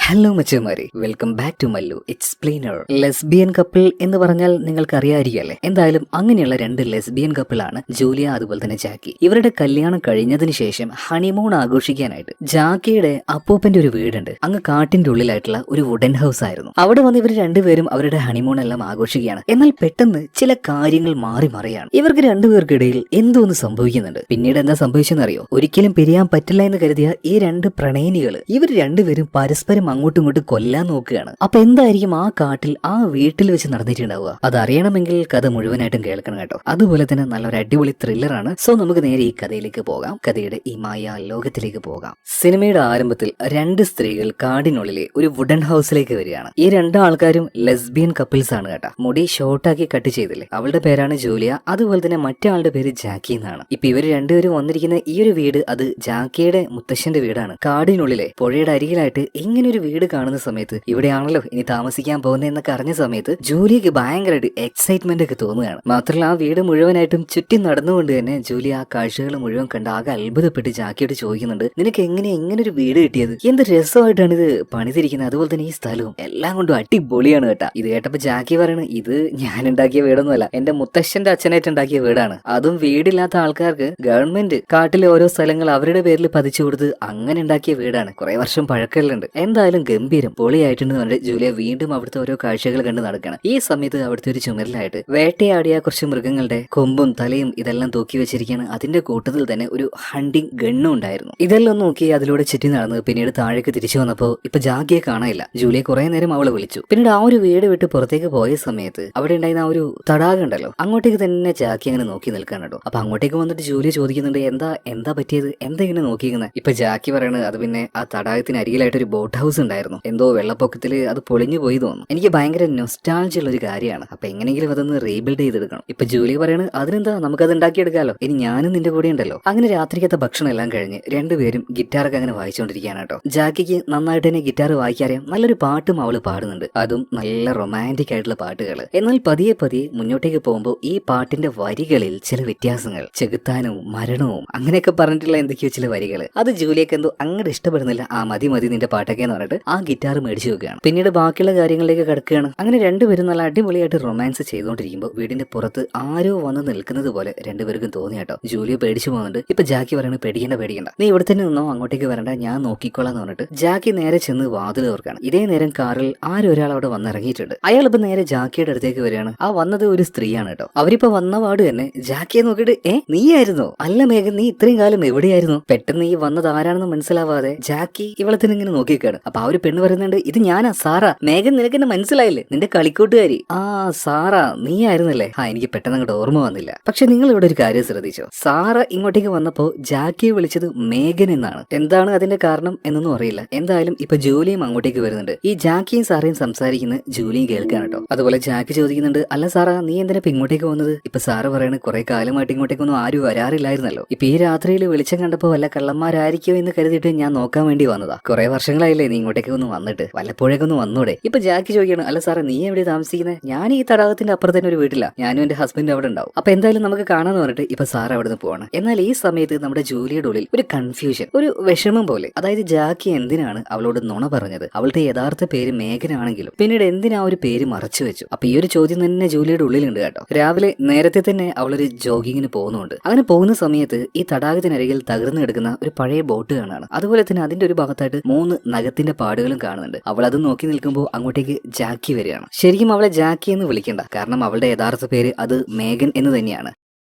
Hello മച്ചന്മാരെ, welcome back to Mallu explainer. Lesbian couple എന്ന് പറഞ്ഞാൽ നിങ്ങൾക്ക് അറിയാതിരിക്കല്ലേ. എന്തായാലും അങ്ങനെയുള്ള രണ്ട് ലെസ്ബിയൻ കപ്പിളാണ് ജൂലിയ അതുപോലെ തന്നെ ജാക്കി. ഇവരുടെ കല്യാണം കഴിഞ്ഞതിന് ശേഷം ഹണിമൂൺ ആഘോഷിക്കാനായിട്ട് ജാക്കിയുടെ അപ്പൂപ്പന്റെ ഒരു വീടുണ്ട്. അങ്ങ് കാട്ടിന്റെ ഉള്ളിലായിട്ടുള്ള ഒരു വുഡൻ ഹൗസ് ആയിരുന്നു. അവിടെ വന്ന് ഇവർ രണ്ടുപേരും അവരുടെ ഹണിമൂൺ എല്ലാം ആഘോഷിക്കുകയാണ്. എന്നാൽ പെട്ടെന്ന് ചില കാര്യങ്ങൾ മാറി മറിയാണ്. ഇവർക്ക് രണ്ടുപേർക്കിടയിൽ എന്തോന്ന് സംഭവിക്കുന്നുണ്ട്. പിന്നീട് എന്താ സംഭവിച്ചെന്നറിയോ? ഒരിക്കലും പിരിയാൻ പറ്റില്ല എന്ന് കരുതിയ ഈ രണ്ട് പ്രണയിനികൾ ഇവർ രണ്ടുപേരും പരസ്പരം അങ്ങോട്ടും ഇങ്ങോട്ടും കൊല്ലാൻ നോക്കുകയാണ്. അപ്പൊ എന്തായിരിക്കും ആ കാട്ടിൽ ആ വീട്ടിൽ വെച്ച് നടന്നിട്ടുണ്ടാവുക? അതറിയണമെങ്കിൽ കഥ മുഴുവനായിട്ടും കേൾക്കണം കേട്ടോ. അതുപോലെ തന്നെ നല്ലൊരു അടിപൊളി ത്രില്ലറാണ്. സോ നമുക്ക് നേരെ ഈ കഥയിലേക്ക് പോകാം, കഥയുടെ ഈ മായ ലോകത്തിലേക്ക് പോകാം. സിനിമയുടെ ആരംഭത്തിൽ രണ്ട് സ്ത്രീകൾ കാടിനുള്ളിലെ ഒരു വുഡൻ ഹൗസിലേക്ക് വരികയാണ്. ഈ രണ്ട് ആൾക്കാരും ലെസ്ബിയൻ കപ്പിൾസ് ആണ് കേട്ടോ. മുടി ഷോർട്ടാക്കി കട്ട് ചെയ്തില്ലേ, അവളുടെ പേരാണ് ജൂലിയ. അതുപോലെ തന്നെ മറ്റേ ആളുടെ പേര് ജാക്കി എന്നാണ്. ഇപ്പൊ ഇവർ രണ്ടുപേരും വന്നിരിക്കുന്ന ഈ ഒരു വീട് അത് ജാക്കിയുടെ മുത്തശ്ശന്റെ വീടാണ്. കാടിനുള്ളിലെ പുഴയുടെ അരികിലായിട്ട് ഇങ്ങനെ ഒരു വീട് കാണുന്ന സമയത്ത് ഇവിടെയാണല്ലോ ഇനി താമസിക്കാൻ പോകുന്നത് എന്നൊക്കെ അറിഞ്ഞ സമയത്ത് ജൂലിയക്ക് ഭയങ്കരമായിട്ട് എക്സൈറ്റ്മെന്റ് ഒക്കെ തോന്നുകയാണ്. മാത്രമല്ല ആ വീട് മുഴുവനായിട്ടും ചുറ്റി നടന്നുകൊണ്ട് തന്നെ ജൂലിയ ആ കാഴ്ചകൾ മുഴുവൻ കണ്ട് ആകെ അത്ഭുതപ്പെട്ട് ജാക്കിയോട് ചോദിക്കുന്നുണ്ട്, നിനക്ക് എങ്ങനെയാ ഇങ്ങനെ ഒരു വീട് കിട്ടിയത്? എന്ത് രസമായിട്ടാണ് ഇത് പണിതിരിക്കുന്നത്, അതുപോലെ തന്നെ ഈ സ്ഥലവും എല്ലാം കൊണ്ടും അടിപൊളിയാണ് കേട്ടാ. ഇത് കേട്ടപ്പോ ജാക്കി പറയണ, ഇത് ഞാൻ ഉണ്ടാക്കിയ വീടൊന്നുമല്ല, എന്റെ മുത്തശ്ശന്റെ അച്ഛനായിട്ട് ഉണ്ടാക്കിയ വീടാണ്. അതും വീടില്ലാത്ത ആൾക്കാർക്ക് ഗവൺമെന്റ് കാട്ടിലെ ഓരോ സ്ഥലങ്ങൾ അവരുടെ പേരിൽ പതിച്ചു കൊടുത്ത് അങ്ങനെ ഉണ്ടാക്കിയ വീടാണ്. കുറെ വർഷം പഴക്കമുണ്ട്. എന്തായാലും ഗംഭീരം പൊളിയായിട്ടുണ്ട് പറഞ്ഞിട്ട് ജൂലിയ വീണ്ടും അവിടുത്തെ ഓരോ കാഴ്ചകൾ കണ്ട് നടക്കണം. ഈ സമയത്ത് അവിടുത്തെ ഒരു ചുമരിലായിട്ട് വേട്ടയാടിയ കുറച്ച് മൃഗങ്ങളുടെ കൊമ്പും തലയും ഇതെല്ലാം തൂക്കി വെച്ചിരിക്കുകയാണ്. അതിന്റെ കൂട്ടത്തിൽ തന്നെ ഒരു ഹണ്ടിങ് ഗണ്ണും ഉണ്ടായിരുന്നു. ഇതെല്ലാം നോക്കി അതിലൂടെ ചുറ്റി നടന്ന് പിന്നീട് താഴേക്ക് തിരിച്ചു വന്നപ്പോ ഇപ്പൊ ജാക്കിയെ കാണാനില്ല. ജൂലിയ കുറെ നേരം അവളെ വിളിച്ചു. പിന്നീട് ആ ഒരു വീട് വിട്ട് പുറത്തേക്ക് പോയ സമയത്ത് അവിടെ ഉണ്ടായിരുന്ന ആ ഒരു തടാകം ഉണ്ടല്ലോ, അങ്ങോട്ടേക്ക് തന്നെ ജാക്കി അങ്ങനെ നോക്കി നിൽക്കാനുണ്ടോ. അപ്പൊ അങ്ങോട്ടേക്ക് വന്നിട്ട് ജൂലിയ ചോദിക്കുന്നുണ്ട്, എന്താ പറ്റിയത്, എന്താ ഇങ്ങനെ നോക്കിക്കുന്നത്? ഇപ്പൊ ജാക്കി പറയണത്, അത് പിന്നെ ആ തടാകത്തിന് അരികിലായിട്ട് ഒരു ബോട്ട് ഹൗസ് ഉണ്ടായിരുന്നു. എന്തോ വെള്ളപ്പൊക്കത്തില് അത് പൊളിഞ്ഞു പോയി തോന്നുന്നു. എനിക്ക് ഭയങ്കര നൊസ്റ്റാൾജി ഉള്ള ഒരു കാര്യമാണ്. അപ്പൊ എങ്ങനെയെങ്കിലും അതൊന്ന് റീബിൽഡ് ചെയ്തെടുക്കണം. ഇപ്പൊ ജൂലി പറയണ്, അതിനെന്താ, നമുക്കത് ഉണ്ടാക്കിയെടുക്കാലോ, ഇനി ഞാനും നിന്റെ കൂടെ ഉണ്ടല്ലോ. അങ്ങനെ രാത്രിക്കത്തെ ഭക്ഷണം എല്ലാം കഴിഞ്ഞ് രണ്ടുപേരും ഗിറ്റാറൊക്കെ അങ്ങനെ വായിച്ചുകൊണ്ടിരിക്കുകയാണ് കേട്ടോ. ജാക്കിക്ക് നന്നായിട്ട് തന്നെ ഗിറ്റാർ വായിക്കാറിയാം. നല്ലൊരു പാട്ടും അവള് പാടുന്നുണ്ട്, അതും നല്ല റൊമാൻറ്റിക് ആയിട്ടുള്ള പാട്ടുകൾ. എന്നാൽ പതിയെ പതിയെ മുന്നോട്ടേക്ക് പോകുമ്പോൾ ഈ പാട്ടിന്റെ വരികളിൽ ചില വ്യത്യാസങ്ങൾ, ചെകുത്താനവും മരണവും അങ്ങനെയൊക്കെ പറഞ്ഞിട്ടുള്ള എന്തൊക്കെയോ ചില വരികൾ, അത് ജൂലിയക്ക് എന്തോ അങ്ങോട്ട് ഇഷ്ടപ്പെടുന്നില്ല. ആ മതി നിന്റെ പാട്ടൊക്കെ എന്ന് പറഞ്ഞിട്ട് ആ ഗിറ്റാർ മേടിച്ചു വെക്കുകയാണ്. പിന്നീട് ബാക്കിയുള്ള കാര്യങ്ങളിലേക്ക് കിടക്കുകയാണ്. അങ്ങനെ രണ്ടുപേരും നല്ല അടിപൊളിയായിട്ട് റൊമാൻസ് ചെയ്തുകൊണ്ടിരിക്കുമ്പോൾ വീടിന്റെ പുറത്ത് ആരോ വന്ന് നിൽക്കുന്നത് പോലെ രണ്ടുപേർക്കും തോന്നി കേട്ടോ. ജൂലിയ പേടിച്ചു പോകുന്നുണ്ട്. ഇപ്പൊ ജാക്കി പറയുന്നത്, പേടിക്കണ്ട, നീ ഇവിടെ തന്നെ നിന്നോ, അങ്ങോട്ടേക്ക് വരണ്ട, ഞാൻ നോക്കിക്കോളാം എന്ന് പറഞ്ഞിട്ട് ജാക്കി നേരെ ചെന്ന് വാതിൽ തുറക്കാണ്. ഇതേ നേരം കാറിൽ ആരൊരാൾ അവിടെ വന്നിറങ്ങിയിട്ടുണ്ട്. അയാൾ ഇപ്പൊ നേരെ ജാക്കിയുടെ അടുത്തേക്ക് വരികയാണ്. ആ വന്നത് ഒരു സ്ത്രീയാണ് കേട്ടോ. അവരിപ്പോ വന്ന പാട് തന്നെ ജാക്കിയെ നോക്കിയിട്ട്, നീയായിരുന്നോ? അല്ല മേഘൻ, നീ ഇത്രയും കാലം എവിടെയായിരുന്നു? പെട്ടെന്ന് ഈ വന്നത് ആരാണെന്ന് മനസ്സിലാവാതെ ജാക്കി ഇവളെ തന്നെ ഇങ്ങനെ നോക്കിക്കാണ്. അപ്പൊ ആ ഒരു പെണ്ണ് പറയുന്നുണ്ട്, ഇത് ഞാനാ സാറ. മേഘൻ, നിനക്ക് എന്നെ മനസ്സിലായില്ലേ? നിന്റെ കളിക്കൂട്ടുകാരി. ആ സാറ, നീ ആയിരുന്നല്ലേ? എനിക്ക് പെട്ടെന്ന് അങ്ങോട്ട് ഓർമ്മ വന്നില്ല. പക്ഷെ നിങ്ങൾ ഇവിടെ ഒരു കാര്യം ശ്രദ്ധിച്ചോ? സാറ ഇങ്ങോട്ടേക്ക് വന്നപ്പോ ജാക്കിയെ വിളിച്ചത് മേഘൻ എന്നാണ്. എന്താണ് അതിന്റെ കാരണം എന്നൊന്നും അറിയില്ല. എന്തായാലും ഇപ്പൊ ജൂലിയും അങ്ങോട്ടേക്ക് വരുന്നുണ്ട്. ഈ ജാക്കിയും സാറയും സംസാരിക്കുന്ന ജൂലിയും കേൾക്കാണ് കേട്ടോ. അതുപോലെ ജാക്കി ചോദിക്കുന്നുണ്ട്, അല്ല സാറ, നീ എന്തിനാ ഇപ്പൊ ഇങ്ങോട്ടേക്ക് വന്നത്? ഇപ്പൊ സാറ് പറയണ, കുറെ കാലമായിട്ട് ഇങ്ങോട്ടേക്കൊന്നും ആരും വരാറില്ലായിരുന്നല്ലോ. ഇപ്പൊ ഈ രാത്രിയിൽ വെളിച്ചം കണ്ടപ്പോ വല്ല കള്ളന്മാരായിരിക്കോ എന്ന് കരുതിയിട്ട് ഞാൻ നോക്കാൻ വേണ്ടി വന്നതാ. കുറെ വർഷങ്ങളായില്ലേ നീ ഇങ്ങോട്ടേക്ക് ഒന്ന് വന്നിട്ട്, വല്ലപ്പോഴേക്ക് ഒന്ന് വന്നൂടെ? ഇപ്പൊ ജാക്കി ചോദിക്കണം, അല്ല സാറേ, നീ എവിടെ താമസിക്കുന്നത്? ഞാൻ ഈ തടാകത്തിന്റെ അപ്പുറത്ത് തന്നെ ഒരു വീട്ടില്ല, ഞാനും എന്റെ ഹസ്ബൻഡ് അവിടെ ഉണ്ടാവും. അപ്പൊ എന്തായാലും നമുക്ക് കാണാന്ന് പറഞ്ഞിട്ട് ഇപ്പൊ സാർ അവിടെ നിന്ന് പോവാണ്. എന്നാൽ ഈ സമയത്ത് നമ്മുടെ ജൂലിയുടെ ഉള്ളിൽ ഒരു കൺഫ്യൂഷൻ, ഒരു വിഷമം പോലെ. അതായത് ജാക്കി എന്തിനാണ് അവളോട് നുണ പറഞ്ഞത്? അവളുടെ യഥാർത്ഥ പേര് മേഘനാണെങ്കിലും പിന്നീട് എന്തിനാ ഒരു പേര് മറച്ചു വെച്ചു? അപ്പൊ ഈ ഒരു ചോദ്യം തന്നെ ജൂലിയുടെ ഉള്ളിലുണ്ട് കേട്ടോ. രാവിലെ നേരത്തെ തന്നെ അവളൊരു ജോഗിങ്ങിന് പോകുന്നുണ്ട്. അങ്ങനെ പോകുന്ന സമയത്ത് ഈ തടാകത്തിനരികിൽ തകർന്നു കിടക്കുന്ന ഒരു പഴയ ബോട്ട് കാണാണ്. അതുപോലെ തന്നെ അതിന്റെ ഒരു ഭാഗത്തായിട്ട് 3 നഖത്തിന്റെ പാടുകളും കാണുന്നുണ്ട്. അവൾ അത് നോക്കി നിൽക്കുമ്പോൾ അങ്ങോട്ടേക്ക് ജാക്കി വരികയാണ്. ശരിക്കും അവളെ ജാക്കി എന്ന് വിളിക്കണ്ട, കാരണം അവളുടെ യഥാർത്ഥ പേര് അത് മേഘൻ എന്ന് തന്നെയാണ്.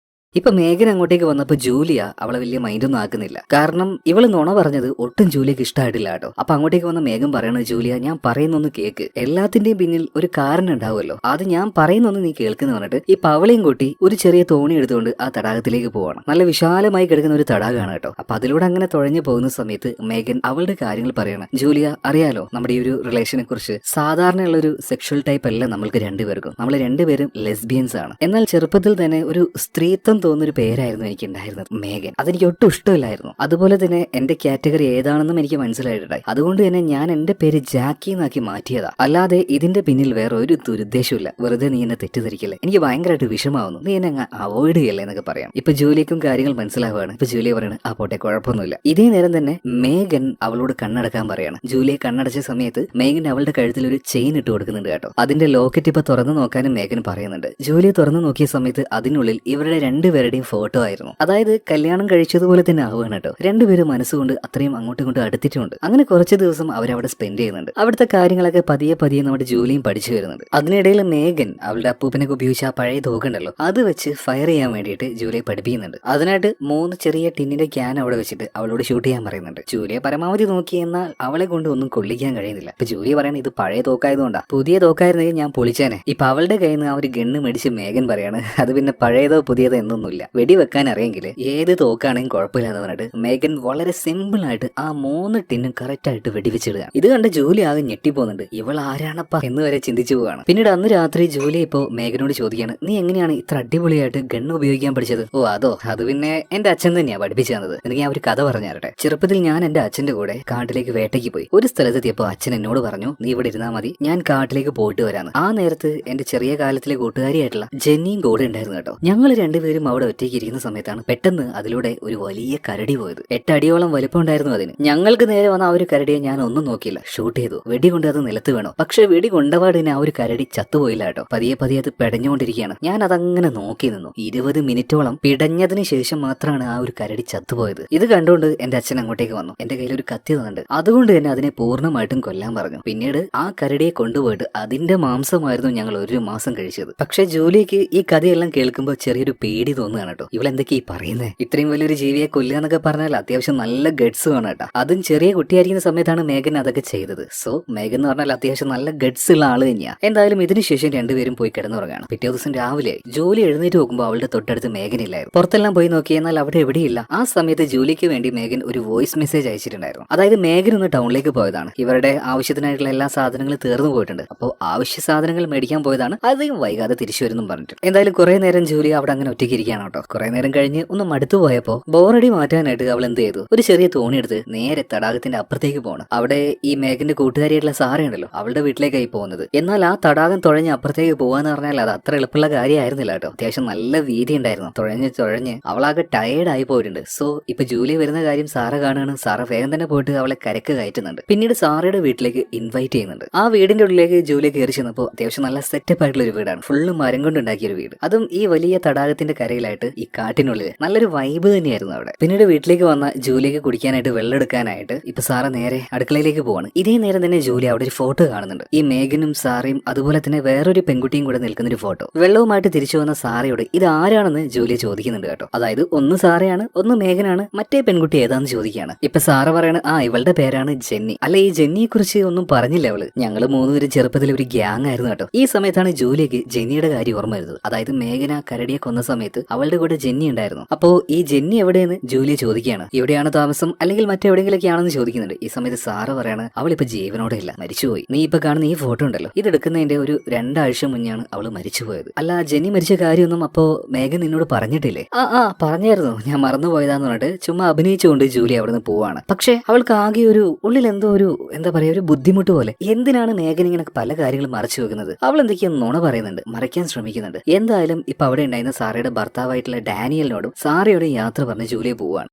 ഇപ്പൊ മേഘൻ അങ്ങോട്ടേക്ക് വന്നപ്പോ ജൂലിയ അവളെ വലിയ മൈൻഡൊന്നും ആക്കുന്നില്ല. കാരണം ഇവള് നുണ പറഞ്ഞത് ഒട്ടും ജൂലിയക്ക് ഇഷ്ടമായിട്ടില്ല കേട്ടോ. അപ്പൊ അങ്ങോട്ടേക്ക് വന്ന മേഘൻ പറയണത്, ജൂലിയ, ഞാൻ പറയുന്നൊന്ന് കേക്ക്, എല്ലാത്തിന്റെയും പിന്നിൽ ഒരു കാരണം ഉണ്ടാവുമല്ലോ, അത് ഞാൻ പറയുന്നൊന്ന് നീ കേൾക്കുന്ന പറഞ്ഞിട്ട് ഈ പവളയും കൂട്ടി ഒരു ചെറിയ തോണി എടുത്തുകൊണ്ട് ആ തടാകത്തിലേക്ക് പോവാണ്. നല്ല വിശാലമായി കിടക്കുന്ന ഒരു തടാകമാണ് കേട്ടോ. അപ്പൊ അതിലൂടെ അങ്ങനെ തുഴഞ്ഞു പോകുന്ന സമയത്ത് മേഘൻ അവളുടെ കാര്യങ്ങൾ പറയണം. ജൂലിയ, അറിയാലോ നമ്മുടെ ഈ ഒരു റിലേഷനെ കുറിച്ച്, സാധാരണയുള്ള ഒരു സെക്ഷൽ ടൈപ്പ് അല്ല നമ്മൾക്ക് രണ്ടുപേർക്കും. നമ്മൾ രണ്ടുപേരും ലെസ്ബിയൻസ് ആണ്. എന്നാൽ ചെറുപ്പത്തിൽ തന്നെ ഒരു സ്ത്രീത്വം തോന്നുന്ന ഒരു പേരായിരുന്നു എനിക്ക് ഉണ്ടായിരുന്നത്, മേഗൻ. അതെനിക്ക് ഒട്ടും ഇഷ്ടമില്ലായിരുന്നു. അതുപോലെ തന്നെ എന്റെ കാറ്റഗറി ഏതാണെന്നും എനിക്ക് മനസ്സിലായിട്ടുണ്ടായി. അതുകൊണ്ട് തന്നെ ഞാൻ എന്റെ പേര് ജാക്കി എന്നാക്കി മാറ്റിയതാ. അല്ലാതെ ഇതിന്റെ പിന്നിൽ വേറെ ഒരു ദുരുദ്ദേശമില്ല. വെറുതെ നീ എന്നെ തെറ്റിദ്ധരിക്കില്ലേ, എനിക്ക് ഭയങ്കരമായിട്ട് വിഷമാവുന്നു, നീ എന്നെ അങ്ങ് അവോയ്ഡ് ചെയ്യല്ലേ എന്നൊക്കെ പറയാം. ഇപ്പൊ ജൂലിയക്കും കാര്യങ്ങൾ മനസ്സിലാവുകയാണ്. ഇപ്പൊ ജൂലിയ പറയാണ് ആ പോട്ടെ കുഴപ്പമൊന്നുമില്ല. ഇതേ നേരം തന്നെ മേഗൻ അവളോട് കണ്ണടക്കാൻ പറയാണ്. ജൂലിയെ കണ്ണടച്ച സമയത്ത് മേഗൻ അവളുടെ കഴുത്തിൽ ഒരു ചെയിൻ ഇട്ട് കൊടുക്കുന്നുണ്ട് കേട്ടോ. അതിന്റെ ലോക്കറ്റ് ഇപ്പൊ തുറന്നു നോക്കാനും മേഗൻ പറയുന്നുണ്ട്. ജൂലിയെ തുറന്നു നോക്കിയ സമയത്ത് അതിനുള്ളിൽ ഇവരുടെ രണ്ടുപേരുടെയും ഫോട്ടോ ആയിരുന്നു. അതായത് കല്യാണം കഴിച്ചതുപോലെ തന്നെ ആവുകയാണ് കേട്ടോ. രണ്ടുപേരും മനസ്സുകൊണ്ട് അത്രയും അങ്ങോട്ടും ഇങ്ങോട്ടും അടുത്തിട്ടുണ്ട്. അങ്ങനെ കുറച്ച് ദിവസം അവരവിടെ സ്പെൻഡ് ചെയ്യുന്നുണ്ട്. അവിടുത്തെ കാര്യങ്ങളൊക്കെ പതിയെ പതിയെ നമ്മുടെ ജൂലിയും പഠിച്ചു വരുന്നുണ്ട്. അതിനിടയിൽ മേഗൻ അവളുടെ അപ്പൂപ്പനൊക്കെ ഉപയോഗിച്ച ആ പഴയ തോക്കുണ്ടല്ലോ അത് വെച്ച് ഫയർ ചെയ്യാൻ വേണ്ടിയിട്ട് ജൂലിയെ പഠിപ്പിക്കുന്നുണ്ട്. അതിനായിട്ട് 3 ചെറിയ ടിന്നിന്റെ ക്യാൻ അവിടെ വെച്ചിട്ട് അവളോട് ഷൂട്ട് ചെയ്യാൻ പറയുന്നുണ്ട്. ജൂലിയെ പരമാവധി നോക്കി, എന്നാൽ അവളെ കൊണ്ട് ഒന്നും കൊള്ളിക്കാൻ കഴിയുന്നില്ല. ഇപ്പൊ ജൂലിയ പറയുന്നത് ഇത് പഴയ തോക്കായതുകൊണ്ടാ, പുതിയ തോക്കായിരുന്നെങ്കിൽ ഞാൻ പൊളിച്ചേനെ. ഇപ്പൊ അവളുടെ കയ്യിൽ നിന്ന് ആ ഒരു ഗണ്ണ് മേടിച്ച് മേഗൻ പറയാണ് അത് പിന്നെ പഴയതോ പുതിയതോ എന്നൊന്നുമില്ല, വെടിവെക്കാൻ അറിയെങ്കിൽ ഏത് തോക്കാണെങ്കിൽ കുഴപ്പമില്ലാന്ന് പറഞ്ഞിട്ട് മേഗൻ വളരെ സിമ്പിൾ ആയിട്ട് ആ 3 ടിന്നും കറക്റ്റ് ആയിട്ട് വെടിവെച്ചിടുക. ഇത് കണ്ട് ജൂലി ആകെ ഞെട്ടിപ്പോകുന്നുണ്ട്. ഇവൾ ആരാണപ്പ എന്ന് വരെ ചിന്തിച്ചു പോവാണ്. പിന്നീട് അന്ന് രാത്രി ജൂലി ഇപ്പോ മേഗനോട് ചോദിക്കാണ്, നീ എങ്ങനെയാണ് ഇത്ര അടിപൊളിയായിട്ട് ഗണ്ണ് ഉപയോഗിക്കാൻ പഠിച്ചത്? ഓ അതോ, അത് പിന്നെ എന്റെ അച്ഛൻ തന്നെയാ പഠിപ്പിച്ചു തന്നത്. എനിക്ക് ഞാൻ ഒരു കഥ പറഞ്ഞു തരട്ടെ. ചെറുപ്പത്തിൽ ഞാൻ എന്റെ അച്ഛന്റെ കൂടെ കാട്ടിലേക്ക് വേട്ടയ്ക്ക് പോയി. ഒരു സ്ഥലത്തെത്തിയപ്പോ അച്ഛൻ എന്നോട് പറഞ്ഞു, നീ ഇവിടെ ഇരുന്നാ മതി, ഞാൻ കാട്ടിലേക്ക് പോയിട്ട് വരാന്ന്. ആ നേരത്ത് എന്റെ ചെറിയ കാലത്തിലെ കൂട്ടുകാരിയായിട്ടുള്ള ജെന്നിയും കൂടെ ഉണ്ടായിരുന്നു കേട്ടോ. ഞങ്ങൾ രണ്ടുപേരും അവിടെ ഒറ്റയ്ക്ക് ഇരിക്കുന്ന സമയത്താണ് പെട്ടെന്ന് അതിലൂടെ ഒരു വലിയ കരടി പോയത്. 8 അടിയോളം വലിപ്പം ഉണ്ടായിരുന്നു അതിന്. ഞങ്ങൾക്ക് നേരെ വന്ന ആ ഒരു കരടിയെ ഞാൻ ഒന്നും നോക്കിയില്ല, ഷൂട്ട് ചെയ്തു. വെടി കൊണ്ട് അത് നിലത്ത് വീണു. പക്ഷെ വെടി കൊണ്ടപാട് തന്നെ ആ ഒരു കരടി ചത്തുപോയില്ല കേട്ടോ. പതിയെ പതിയെ അത് പിടഞ്ഞുകൊണ്ടിരിക്കുകയാണ്. ഞാൻ അതങ്ങനെ നോക്കി നിന്നു. 20 മിനിറ്റോളം പിടഞ്ഞതിന് ശേഷം മാത്രമാണ് ആ ഒരു കരടി ചത്തുപോയത്. ഇത് കണ്ടുകൊണ്ട് എന്റെ അച്ഛൻ അങ്ങോട്ടേക്ക് വന്നു. എന്റെ കയ്യിൽ ഒരു കത്തി തന്നുണ്ട്. അതുകൊണ്ട് തന്നെ അതിനെ പൂർണ്ണമായിട്ടും കൊല്ലാൻ പറഞ്ഞു. പിന്നീട് ആ കരടിയെ കൊണ്ടുപോയിട്ട് അതിന്റെ മാംസമായിരുന്നു ഞങ്ങൾ 1 മാസം കഴിച്ചത്. പക്ഷെ ജൂലിക്ക് ഈ കഥയെല്ലാം കേൾക്കുമ്പോൾ ചെറിയൊരു പേടി തോന്നുകയാണ് കേട്ടോ. ഇവളെന്തൊക്കെയാ ഈ പറയുന്നത്? ഇത്രയും വലിയൊരു ജീവിയെ കൊല്ലുക എന്നൊക്കെ പറഞ്ഞാൽ അത്യാവശ്യം നല്ല ഗഡ്സ് വേണം കേട്ടോ. അതും ചെറിയ കുട്ടിയായിരിക്കുന്ന സമയത്താണ് മേഗൻ അതൊക്കെ ചെയ്തത്. സോ മേഗൻ എന്ന് പറഞ്ഞാൽ അത്യാവശ്യം നല്ല ഗഡ്സ് ഉള്ള ആള് തന്നെയാ. എന്തായാലും ഇതിനുശേഷം രണ്ടുപേരും പോയി കിടന്നുറങ്ങാണ്. പിറ്റേ ദിവസം രാവിലെ ജൂലി എഴുന്നേറ്റ് നോക്കുമ്പോൾ അവളുടെ തൊട്ടടുത്ത് മേഗൻ ഇല്ലായിരുന്നു. പുറത്തെല്ലാം പോയി നോക്കി, എന്നാൽ അവിടെ എവിടെയില്ല. ആ സമയത്ത് ജൂലിക്ക് വേണ്ടി മേഗൻ ഒരു വോയിസ് മെസ്സേജ് അയച്ചിട്ടുണ്ടായിരുന്നു. അതായത് മേഗൻ ഒന്ന് ടൗണിലേക്ക് പോയതാണ്. ഇവരുടെ ആവശ്യത്തിനായിട്ടുള്ള എല്ലാ സാധനങ്ങളും തീർന്നു പോയിട്ടുണ്ട്. അപ്പോൾ ആവശ്യ സാധനങ്ങൾ മേടിക്കാൻ പോയതാണ്, അധികം വൈകാതെ തിരിച്ചു വരുന്നു പറഞ്ഞിട്ട്. എന്തായാലും കുറെ നേരം ജൂലി അവിടെ അങ്ങനെ ഒറ്റയ്ക്ക് ഇരിക്കുകയാണ് കേട്ടോ. കുറെ നേരം കഴിഞ്ഞ് ഒന്ന് മടുത്തു പോയപ്പോ ബോറടി മാറ്റാനായിട്ട് അവൾ എന്ത് ചെയ്തു, ഒരു ചെറിയ തോണി എടുത്ത് നേരെ തടാകത്തിന്റെ അപ്പുറത്തേക്ക് പോകണം. അവിടെ ഈ മേഗന്റെ കൂട്ടുകാരിയായിട്ടുള്ള സാറയുണ്ടല്ലോ, അവളുടെ വീട്ടിലേക്കായി പോകുന്നത്. എന്നാൽ ആ തടാകം തുഴഞ്ഞ് അപ്പുറത്തേക്ക് പോകാന്ന് പറഞ്ഞാൽ അത് അത്ര എളുപ്പമുള്ള കാര്യമായിരുന്നില്ല കേട്ടോ. അത്യാവശ്യം നല്ല വീതി ഉണ്ടായിരുന്നു. തുഴഞ്ഞ് അവളാകെ ടയേർഡ് ആയി പോയിട്ടുണ്ട്. സോ ഇപ്പൊ ജൂലി വരുന്ന കാര്യം സാറ കാണുകയാണ്. സാറ വേഗം തന്നെ പോയിട്ട് അവളെ കരക്ക് കയറ്റുന്നുണ്ട്. പിന്നീട് സാറയുടെ വീട്ടിലേക്ക് ഇൻവൈറ്റ് ചെയ്യുന്നുണ്ട്. ആ വീടിന്റെ ഉള്ളിലേക്ക് ജൂലി കയറി ചെന്നപ്പോൾ അത്യാവശ്യം നല്ല സെറ്റപ്പ് ആയിട്ടുള്ള ഒരു വീടാണ്. ഫുള്ള് മരം കൊണ്ടുണ്ടാക്കിയ ഒരു വീട്. അതും ഈ വലിയ തടാകത്തിന്റെ കരയിലായിട്ട് ഈ കാട്ടിനുള്ളിൽ നല്ലൊരു വൈബ് തന്നെയായിരുന്നു അവിടെ. പിന്നീട് വീട്ടിലേക്ക് വന്ന ജൂലിക്ക് കുടിക്കാനായിട്ട് വെള്ളം എടുക്കാനായിട്ട് ഇപ്പൊ സാറ നേരെ അടുക്കളയിലേക്ക് പോവാണ്. ഇതേ നേരം തന്നെ ജൂലി അവിടെ ഒരു ഫോട്ടോ കാണുന്നുണ്ട്. ഈ മേഗനും സാറയും അതുപോലെ തന്നെ വേറൊരു പെൺകുട്ടിയും കൂടെ നിൽക്കുന്ന ഒരു ഫോട്ടോ. വെള്ളവുമായിട്ട് തിരിച്ചു വന്ന സാറയോട് ഇത് ആരാണെന്ന് ജൂലി ചോദിക്കുന്നുണ്ട് കേട്ടോ. അതായത് ഒന്ന് സാറയാണ്, ഒന്ന് മേഗനാണ്, മറ്റേ പെൺകുട്ടി ഏതാന്ന് ചോദിക്കുകയാണ്. ഇപ്പൊ സാറ പറയാണ്, ആ ഇവളുടെ പേരാണ് ജെന്നി. അല്ല ഈ ജെന്നിയെ കുറിച്ച് ഒന്നും പറഞ്ഞില്ല അവള്. ഞങ്ങള് 3 പേരും ചെറുപ്പത്തിൽ ഒരു ഗ്യാങ് ആയിരുന്നു കേട്ടോ. ഈ സമയത്താണ് ജൂലിക്ക് ജെന്നിയുടെ കാര്യം ഓർമ്മ വരുന്നത്. അതായത് മേഘന കരടിയെ കൊന്ന സമയത്ത് അവളുടെ കൂടെ ജെന്നി ഉണ്ടായിരുന്നു. അപ്പോ ഈ ജെന്നി എവിടെയെന്ന് ജൂലി ചോദിക്കുകയാണ്. ഇവിടെയാണ് താമസം അല്ലെങ്കിൽ മറ്റെവിടെയെങ്കിലൊക്കെ ആണെന്ന് ചോദിക്കുന്നുണ്ട്. ഈ സമയത്ത് സാറ് പറയാണ്, അവളിപ്പോ ജീവനോടെ ഇല്ല, മരിച്ചുപോയി. നീ ഇപ്പൊ കാണുന്ന ഈ ഫോട്ടോ ഉണ്ടല്ലോ, ഇതെടുക്കുന്നതിന്റെ ഒരു 2 ആഴ്ച മുന്നെയാണ് അവള് മരിച്ചുപോയത്. അല്ല ജെന്നി മരിച്ച കാര്യമൊന്നും അപ്പോ മേഘൻ നിന്നോട് പറഞ്ഞിട്ടില്ലേ? ആ പറഞ്ഞായിരുന്നു, ഞാൻ മറന്നുപോയതാന്ന് പറഞ്ഞിട്ട് ചുമ്മാ അഭിനയിച്ചുകൊണ്ട് ജൂലി അവിടെ നിന്ന് പോവാണ്. പക്ഷെ അവൾക്ക് ആകെ ഒരു ഉള്ളിൽ എന്തോ ഒരു എന്താ പറയാ ഒരു ബുദ്ധിമുട്ട് പോലെ. എന്തിനാണ് മേഘൻ ഇങ്ങനെ പല കാര്യങ്ങളും മറച്ചു വെക്കുന്നത്? അവൾ എന്തൊക്കെയോ നുണ പറയുന്നുണ്ട്, മറയ്ക്കാൻ ശ്രമിക്കുന്നുണ്ട്. എന്തായാലും ഇപ്പൊ അവിടെ ഉണ്ടായിരുന്ന സാറയുടെ ഭർത്താവായിട്ടുള്ള ഡാനിയലിനോടും സാറയോടും യാത്ര പറഞ്ഞ് ജൂലി പോവാണ്.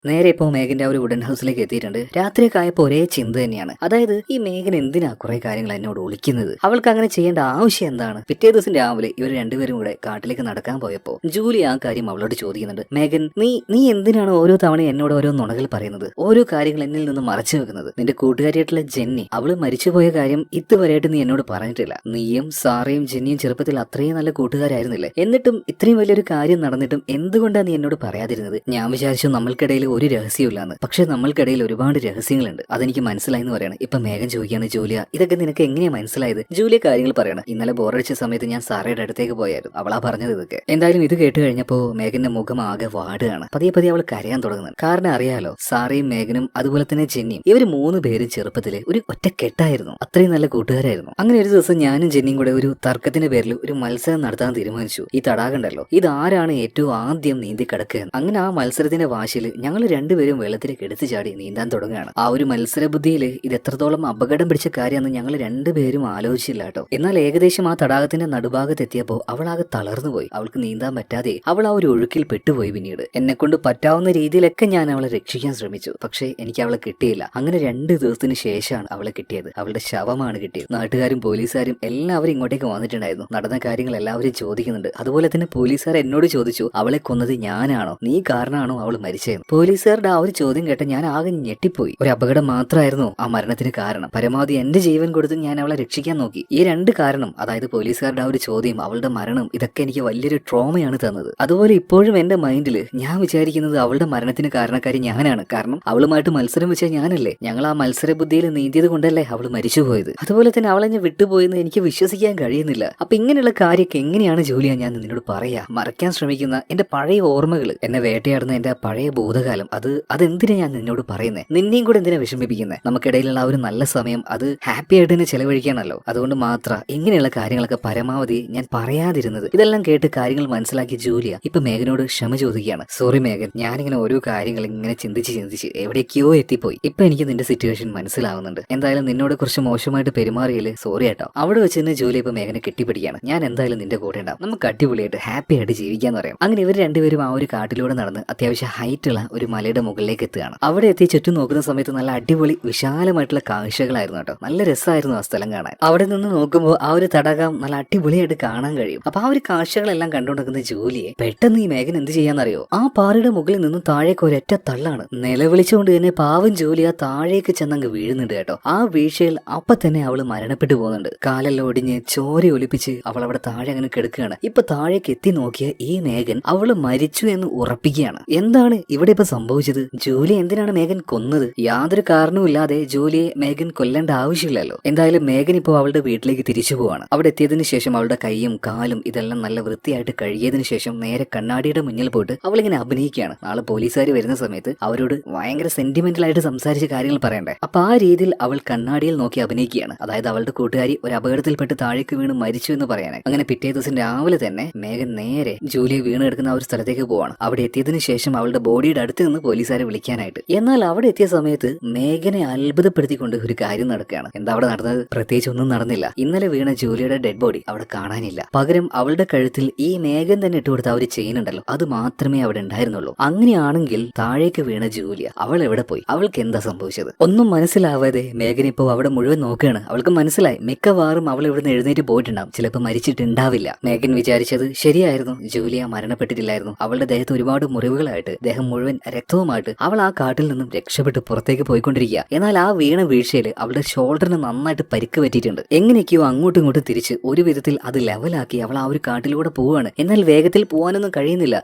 നേരെ ഇപ്പോ മേഘന്റെ ആ ഒരു വുഡൻ ഹൗസിലേക്ക് എത്തിയിട്ടുണ്ട്. രാത്രിയൊക്കെ ആയപ്പോ ഒരേ ചിന്ത തന്നെയാണ്. അതായത് ഈ മേഘൻ എന്തിനാ കുറെ കാര്യങ്ങൾ എന്നോട് ഒളിക്കുന്നത്? അവൾക്ക് അങ്ങനെ ചെയ്യേണ്ട ആവശ്യം എന്താണ്? പിറ്റേ ദിവസം രാവിലെ ഇവർ രണ്ടുപേരും കൂടെ കാട്ടിലേക്ക് നടക്കാൻ പോയപ്പോ ജൂലി ആ കാര്യം അവളോട് ചോദിക്കുന്നുണ്ട്. മേഘൻ, നീ എന്തിനാണ് ഓരോ തവണ എന്നോട് ഓരോ നുണകൾ പറയുന്നത്? ഓരോ കാര്യങ്ങൾ എന്നിൽ നിന്ന് മറച്ചു വെക്കുന്നത്? നിന്റെ കൂട്ടുകാരിയായിട്ടുള്ള ജെന്നി, അവള് മരിച്ചുപോയ കാര്യം ഇതുവരെയായിട്ട് നീ എന്നോട് പറഞ്ഞിട്ടില്ല. നീയും സാറയും ജെന്നിയും ചെറുപ്പത്തിൽ അത്രയും നല്ല കൂട്ടുകാരായിരുന്നില്ലേ? എന്നിട്ടും ഇത്രയും വലിയൊരു കാര്യം നടന്നിട്ടും എന്തുകൊണ്ടാണ് നീ എന്നോട് പറയാതിരുന്നത്? ഞാൻ വിചാരിച്ചു നമ്മൾക്കിടയിൽ ഒരു രഹസ്യമില്ലാന്ന്. പക്ഷെ നമ്മൾക്കിടയിൽ ഒരുപാട് രഹസ്യങ്ങളുണ്ട്, അതെനിക്ക് മനസ്സിലായി എന്ന് പറയാണ്. ഇപ്പൊ മേഘൻ ചോദിക്കുകയാണ്, ജൂലിയ ഇതൊക്കെ നിനക്ക് എങ്ങനെയാ മനസ്സിലായത്? ജൂലിയ കാര്യങ്ങൾ പറയണം. ഇന്നലെ ബോറടിച്ച സമയത്ത് ഞാൻ സാറയുടെ അടുത്തേക്ക് പോയായിരുന്നു, അവളാ പറഞ്ഞത് ഇതൊക്കെ. എന്തായാലും ഇത് കേട്ട് കഴിഞ്ഞപ്പോ മേഘന്റെ മുഖം ആകെ വാടുകയാണ്. പതിയെ പതിയെ അവൾ കരയാൻ തുടങ്ങുന്നത്. കാരണം അറിയാലോ, സാറയും മേഘനും അതുപോലെ തന്നെ ജെന്നിയും ഇവര് 3 പേരും ചെറുപ്പത്തില് ഒരു ഒറ്റ കെട്ടായിരുന്നു, അത്രയും നല്ല കൂട്ടുകാരായിരുന്നു. അങ്ങനെ ഒരു ദിവസം ഞാനും ജെന്നിയും കൂടെ ഒരു തർക്കത്തിന്റെ പേരിൽ ഒരു മത്സരം നടത്താൻ തീരുമാനിച്ചു. ഈ തടാകണ്ടല്ലോ, ഇതാരാണ് ഏറ്റവും ആദ്യം നീന്തി കിടക്കുക. അങ്ങനെ ആ മത്സരത്തിന്റെ വാശിയിൽ ഞങ്ങൾ രണ്ടുപേരും വെള്ളത്തിലേക്ക് എടുത്തു ചാടി നീന്താൻ തുടങ്ങുകയാണ്. ആ ഒരു മത്സര ബുദ്ധിയിൽ ഇത് എത്രത്തോളം അപകടം പിടിച്ച കാര്യമെന്ന് ഞങ്ങൾ രണ്ടുപേരും ആലോചിച്ചില്ല കേട്ടോ. എന്നാൽ ഏകദേശം ആ തടാകത്തിന്റെ നടുഭാഗത്ത് എത്തിയപ്പോ അവളാകെ തളർന്നു പോയി. അവൾക്ക് നീന്താൻ പറ്റാതെ അവൾ ആ ഒരു ഒഴുക്കിൽ പെട്ടുപോയി. പിന്നീട് എന്നെ കൊണ്ട് പറ്റാവുന്ന രീതിയിലൊക്കെ ഞാൻ അവളെ രക്ഷിക്കാൻ ശ്രമിച്ചു, പക്ഷേ എനിക്ക് അവളെ കിട്ടിയില്ല. അങ്ങനെ 2 ദിവസത്തിന് ശേഷമാണ് അവളെ കിട്ടിയത്. അവളുടെ ശവമാണ് കിട്ടിയത്. നാട്ടുകാരും പോലീസുകാരും എല്ലാവരും ഇങ്ങോട്ടേക്ക് വന്നിട്ടുണ്ടായിരുന്നു. നടന്ന കാര്യങ്ങൾ എല്ലാവരും ചോദിക്കുന്നുണ്ട്. അതുപോലെ തന്നെ പോലീസുകാർ എന്നോട് ചോദിച്ചു, അവളെ കൊന്നത് ഞാനാണോ, നീ കാരണമാണോ അവൾ മരിച്ചതെന്ന്. പോലീസുകാരുടെ ആ ഒരു ചോദ്യം കേട്ട ഞാൻ ആകെ ഞെട്ടിപ്പോയി. ഒരു അപകടം മാത്രമായിരുന്നു ആ മരണത്തിന് കാരണം. പരമാവധി എന്റെ ജീവൻ കൊടുത്ത് ഞാൻ അവളെ രക്ഷിക്കാൻ നോക്കി. ഈ 2 കാരണം, അതായത് പോലീസുകാരുടെ ആ ഒരു ചോദ്യം, അവളുടെ മരണം, ഇതൊക്കെ എനിക്ക് വലിയൊരു ട്രോമയാണ് തന്നത്. അതുപോലെ ഇപ്പോഴും എന്റെ മൈൻഡിൽ ഞാൻ വിചാരിക്കുന്നത് അവളുടെ മരണത്തിന് കാരണക്കാരി ഞാനാണ്. കാരണം അവളുമായിട്ട് മത്സരം വെച്ച ഞാനല്ലേ. ഞങ്ങൾ ആ മത്സര ബുദ്ധിയിൽ നീന്തിയത് കൊണ്ടല്ലേ അവൾ മരിച്ചുപോയത്. അതുപോലെ തന്നെ അവളെ ഞാൻ വിട്ടുപോയെന്ന് എനിക്ക് വിശ്വസിക്കാൻ കഴിയുന്നില്ല. അപ്പൊ ഇങ്ങനെയുള്ള കാര്യമൊക്കെ എങ്ങനെയാണ് ജൂലിയ ഞാൻ നിന്നോട് പറയാ? മറയ്ക്കാൻ ശ്രമിക്കുന്ന എന്റെ പഴയ ഓർമ്മകൾ, എന്നെ വേട്ടയാടുന്ന എന്റെ പഴയ ഭൂതകാലം, അതെന്തിനാ ഞാൻ നിന്നോട് പറയുന്നത്? നിന്നെയും കൂടെ എന്തിനാ വിഷമിപ്പിക്കുന്നത്? നമുക്കിടയിലുള്ള ആ ഒരു നല്ല സമയം അത് ഹാപ്പി ആയിട്ട് തന്നെ ചെലവഴിക്കാനല്ലോ. അതുകൊണ്ട് മാത്രം ഇങ്ങനെയുള്ള കാര്യങ്ങളൊക്കെ പരമാവധി ഞാൻ പറയാതിരുന്നത്. ഇതെല്ലാം കേട്ട് കാര്യങ്ങൾ മനസ്സിലാക്കി ജൂലിയ ഇപ്പൊ മേഘനോട് ക്ഷമ ചോദിക്കുകയാണ്. സോറി മേഘൻ, ഞാനിങ്ങനെ ഓരോ കാര്യങ്ങൾ ഇങ്ങനെ ചിന്തിച്ച് എവിടേക്കോ എത്തിപ്പോയി. ഇപ്പൊ എനിക്ക് നിന്റെ സിറ്റുവേഷൻ മനസ്സിലാവുന്നുണ്ട്. എന്തായാലും നിന്നോട് കുറച്ച് മോശമായിട്ട് പെരുമാറിയില്ലേ, സോറി കേട്ടോ. അവിടെ വെച്ച് തന്നെ ജൂലിയ ഇപ്പൊ മേഘനെ കെട്ടിപ്പിടിക്കുകയാണ്. ഞാൻ എന്തായാലും നിന്റെ കൂടെ ഉണ്ടാവും, നമുക്ക് അടിപൊളിയായിട്ട് ഹാപ്പി ആയിട്ട് ജീവിക്കാന്ന് പറയാം. അങ്ങനെ ഇവർ രണ്ടുപേരും ആ ഒരു കാട്ടിലൂടെ നടന്ന് അത്യാവശ്യം ഹൈറ്റുള്ള ഒരു മലയുടെ മുകളിലേക്ക് എത്തുകയാണ്. അവിടെ എത്തി ചുറ്റും നോക്കുന്ന സമയത്ത് നല്ല അടിപൊളി വിശാലമായിട്ടുള്ള കാഴ്ചകളായിരുന്നു കേട്ടോ. നല്ല രസമായിരുന്നു ആ സ്ഥലം കാണാൻ. അവിടെ നിന്ന് നോക്കുമ്പോൾ ആ ഒരു തടാകം നല്ല അടിപൊളിയായിട്ട് കാണാൻ കഴിയും. അപ്പൊ ആ ഒരു കാഴ്ചകളെല്ലാം കണ്ടുകൊണ്ടിരിക്കുന്ന ജൂലിയെ പെട്ടെന്ന് ഈ മേഘൻ എന്ത് ചെയ്യാന്നറിയോ? ആ പാറയുടെ മുകളിൽ നിന്നും താഴേക്ക് ഒരൊറ്റ തള്ളാണ്. നിലവിളിച്ചുകൊണ്ട് തന്നെ പാവം ജൂലിയ താഴേക്ക് ചെന്നങ്ങ് വീഴുന്നുണ്ട് കേട്ടോ. ആ വീഴ്ചയിൽ അപ്പൊ തന്നെ അവള് മരണപ്പെട്ടു പോകുന്നുണ്ട്. കാലെല്ലാം ഒടിഞ്ഞ് ചോര ഒലിപ്പിച്ച് അവൾ അവിടെ താഴെ അങ്ങനെ കിടക്കുകയാണ്. ഇപ്പൊ താഴേക്ക് എത്തി നോക്കിയ ഈ മേഘൻ അവള് മരിച്ചു എന്ന് ഉറപ്പിക്കുകയാണ്. എന്താണ് ഇവിടെ ഇപ്പൊ സംഭവിച്ചത്? ജൂലി എന്തിനാണ് മേഘൻ കൊന്നത്? യാതൊരു കാരണവുമില്ലാതെ ജൂലിയെ മേഘൻ കൊല്ലേണ്ട ആവശ്യമില്ലല്ലോ. എന്തായാലും മേഘൻ ഇപ്പോൾ അവളുടെ വീട്ടിലേക്ക് തിരിച്ചു പോവാണ്. അവിടെ എത്തിയതിനു ശേഷം അവളുടെ കൈയും കാലും ഇതെല്ലാം നല്ല വൃത്തിയായിട്ട് കഴുകിയതിനു ശേഷം നേരെ കണ്ണാടിയുടെ മുന്നിൽ പോയിട്ട് അവളിങ്ങനെ അഭിനയിക്കുകയാണ്. നാളെ പോലീസുകാർ വരുന്ന സമയത്ത് അവരോട് ഭയങ്കര സെന്റിമെന്റൽ ആയിട്ട് സംസാരിച്ച കാര്യങ്ങൾ പറയണ്ടേ. അപ്പൊ ആ രീതിയിൽ അവൾ കണ്ണാടിയിൽ നോക്കി അഭിനയിക്കുകയാണ്. അതായത് അവളുടെ കൂട്ടുകാരി ഒരു അപകടത്തിൽപ്പെട്ട് താഴേക്ക് വീണ് മരിച്ചു എന്ന് പറയാനായി. അങ്ങനെ പിറ്റേ ദിവസം രാവിലെ തന്നെ മേഘൻ നേരെ ജൂലിയെ വീണ് എടുക്കുന്ന ആ ഒരു സ്ഥലത്തേക്ക് പോവാണ്. അവിടെ എത്തിയതിനു ശേഷം അവളുടെ ബോഡിയുടെ അടുത്ത് നിന്ന് പോലീസുകാരെ വിളിക്കാനായിട്ട്. എന്നാൽ അവിടെ എത്തിയ സമയത്ത് മേഘനെ അത്ഭുതപ്പെടുത്തിക്കൊണ്ട് ഒരു കാര്യം നടക്കുകയാണ്. എന്താ അവിടെ നടന്നത്? പ്രത്യേകിച്ച് ഒന്നും നടന്നില്ല. ഇന്നലെ വീണ ജൂലിയുടെ ഡെഡ് ബോഡി അവിടെ കാണാനില്ല. പകരം അവളുടെ കഴുത്തിൽ ഈ മേഘൻ തന്നെ ഇട്ടുകൊടുത്ത ആ ഒരു ചെയിൻ ഉണ്ടല്ലോ, അത് മാത്രമേ അവിടെ ഉണ്ടായിരുന്നുള്ളൂ. അങ്ങനെയാണെങ്കിൽ താഴേക്ക് വീണ ജൂലിയ അവൾ എവിടെ പോയി? അവൾക്ക് എന്താ സംഭവിച്ചത്? ഒന്നും മനസ്സിലാവാതെ മേഘൻ ഇപ്പോൾ അവിടെ മുഴുവൻ നോക്കുകയാണ്. അവൾക്ക് മനസ്സിലായി മിക്കവാറും അവൾ ഇവിടുന്ന് എഴുന്നേറ്റ് പോയിട്ടുണ്ടാവും, ചിലപ്പോൾ മരിച്ചിട്ടുണ്ടാവില്ല. മേഘൻ വിചാരിച്ചത് ശരിയായിരുന്നു. ജൂലിയ മരണപ്പെട്ടിട്ടില്ലായിരുന്നു. അവളുടെ ദേഹത്ത് ഒരുപാട് മുറിവുകളായിട്ട് ദേഹം മുഴുവൻ രക്തവുമായിട്ട് അവൾ ആ കാട്ടിൽ നിന്നും രക്ഷപ്പെട്ട് പുറത്തേക്ക് പോയിക്കൊണ്ടിരിക്കുക. എന്നാൽ ആ വീണ വീഴ്ചയിൽ അവളുടെ ഷോൾഡറിന് നന്നായിട്ട് പരിക്ക് പറ്റിയിട്ടുണ്ട്. എങ്ങനെയൊക്കെയോ അങ്ങോട്ടും ഇങ്ങോട്ടും തിരിച്ച് ഒരു വിധത്തിൽ അത് ലെവലാക്കി അവൾ ആ ഒരു കാട്ടിലൂടെ പോവുകയാണ്. എന്നാൽ വേഗത്തിൽ പോകാനൊന്നും കഴിയുന്നില്ല.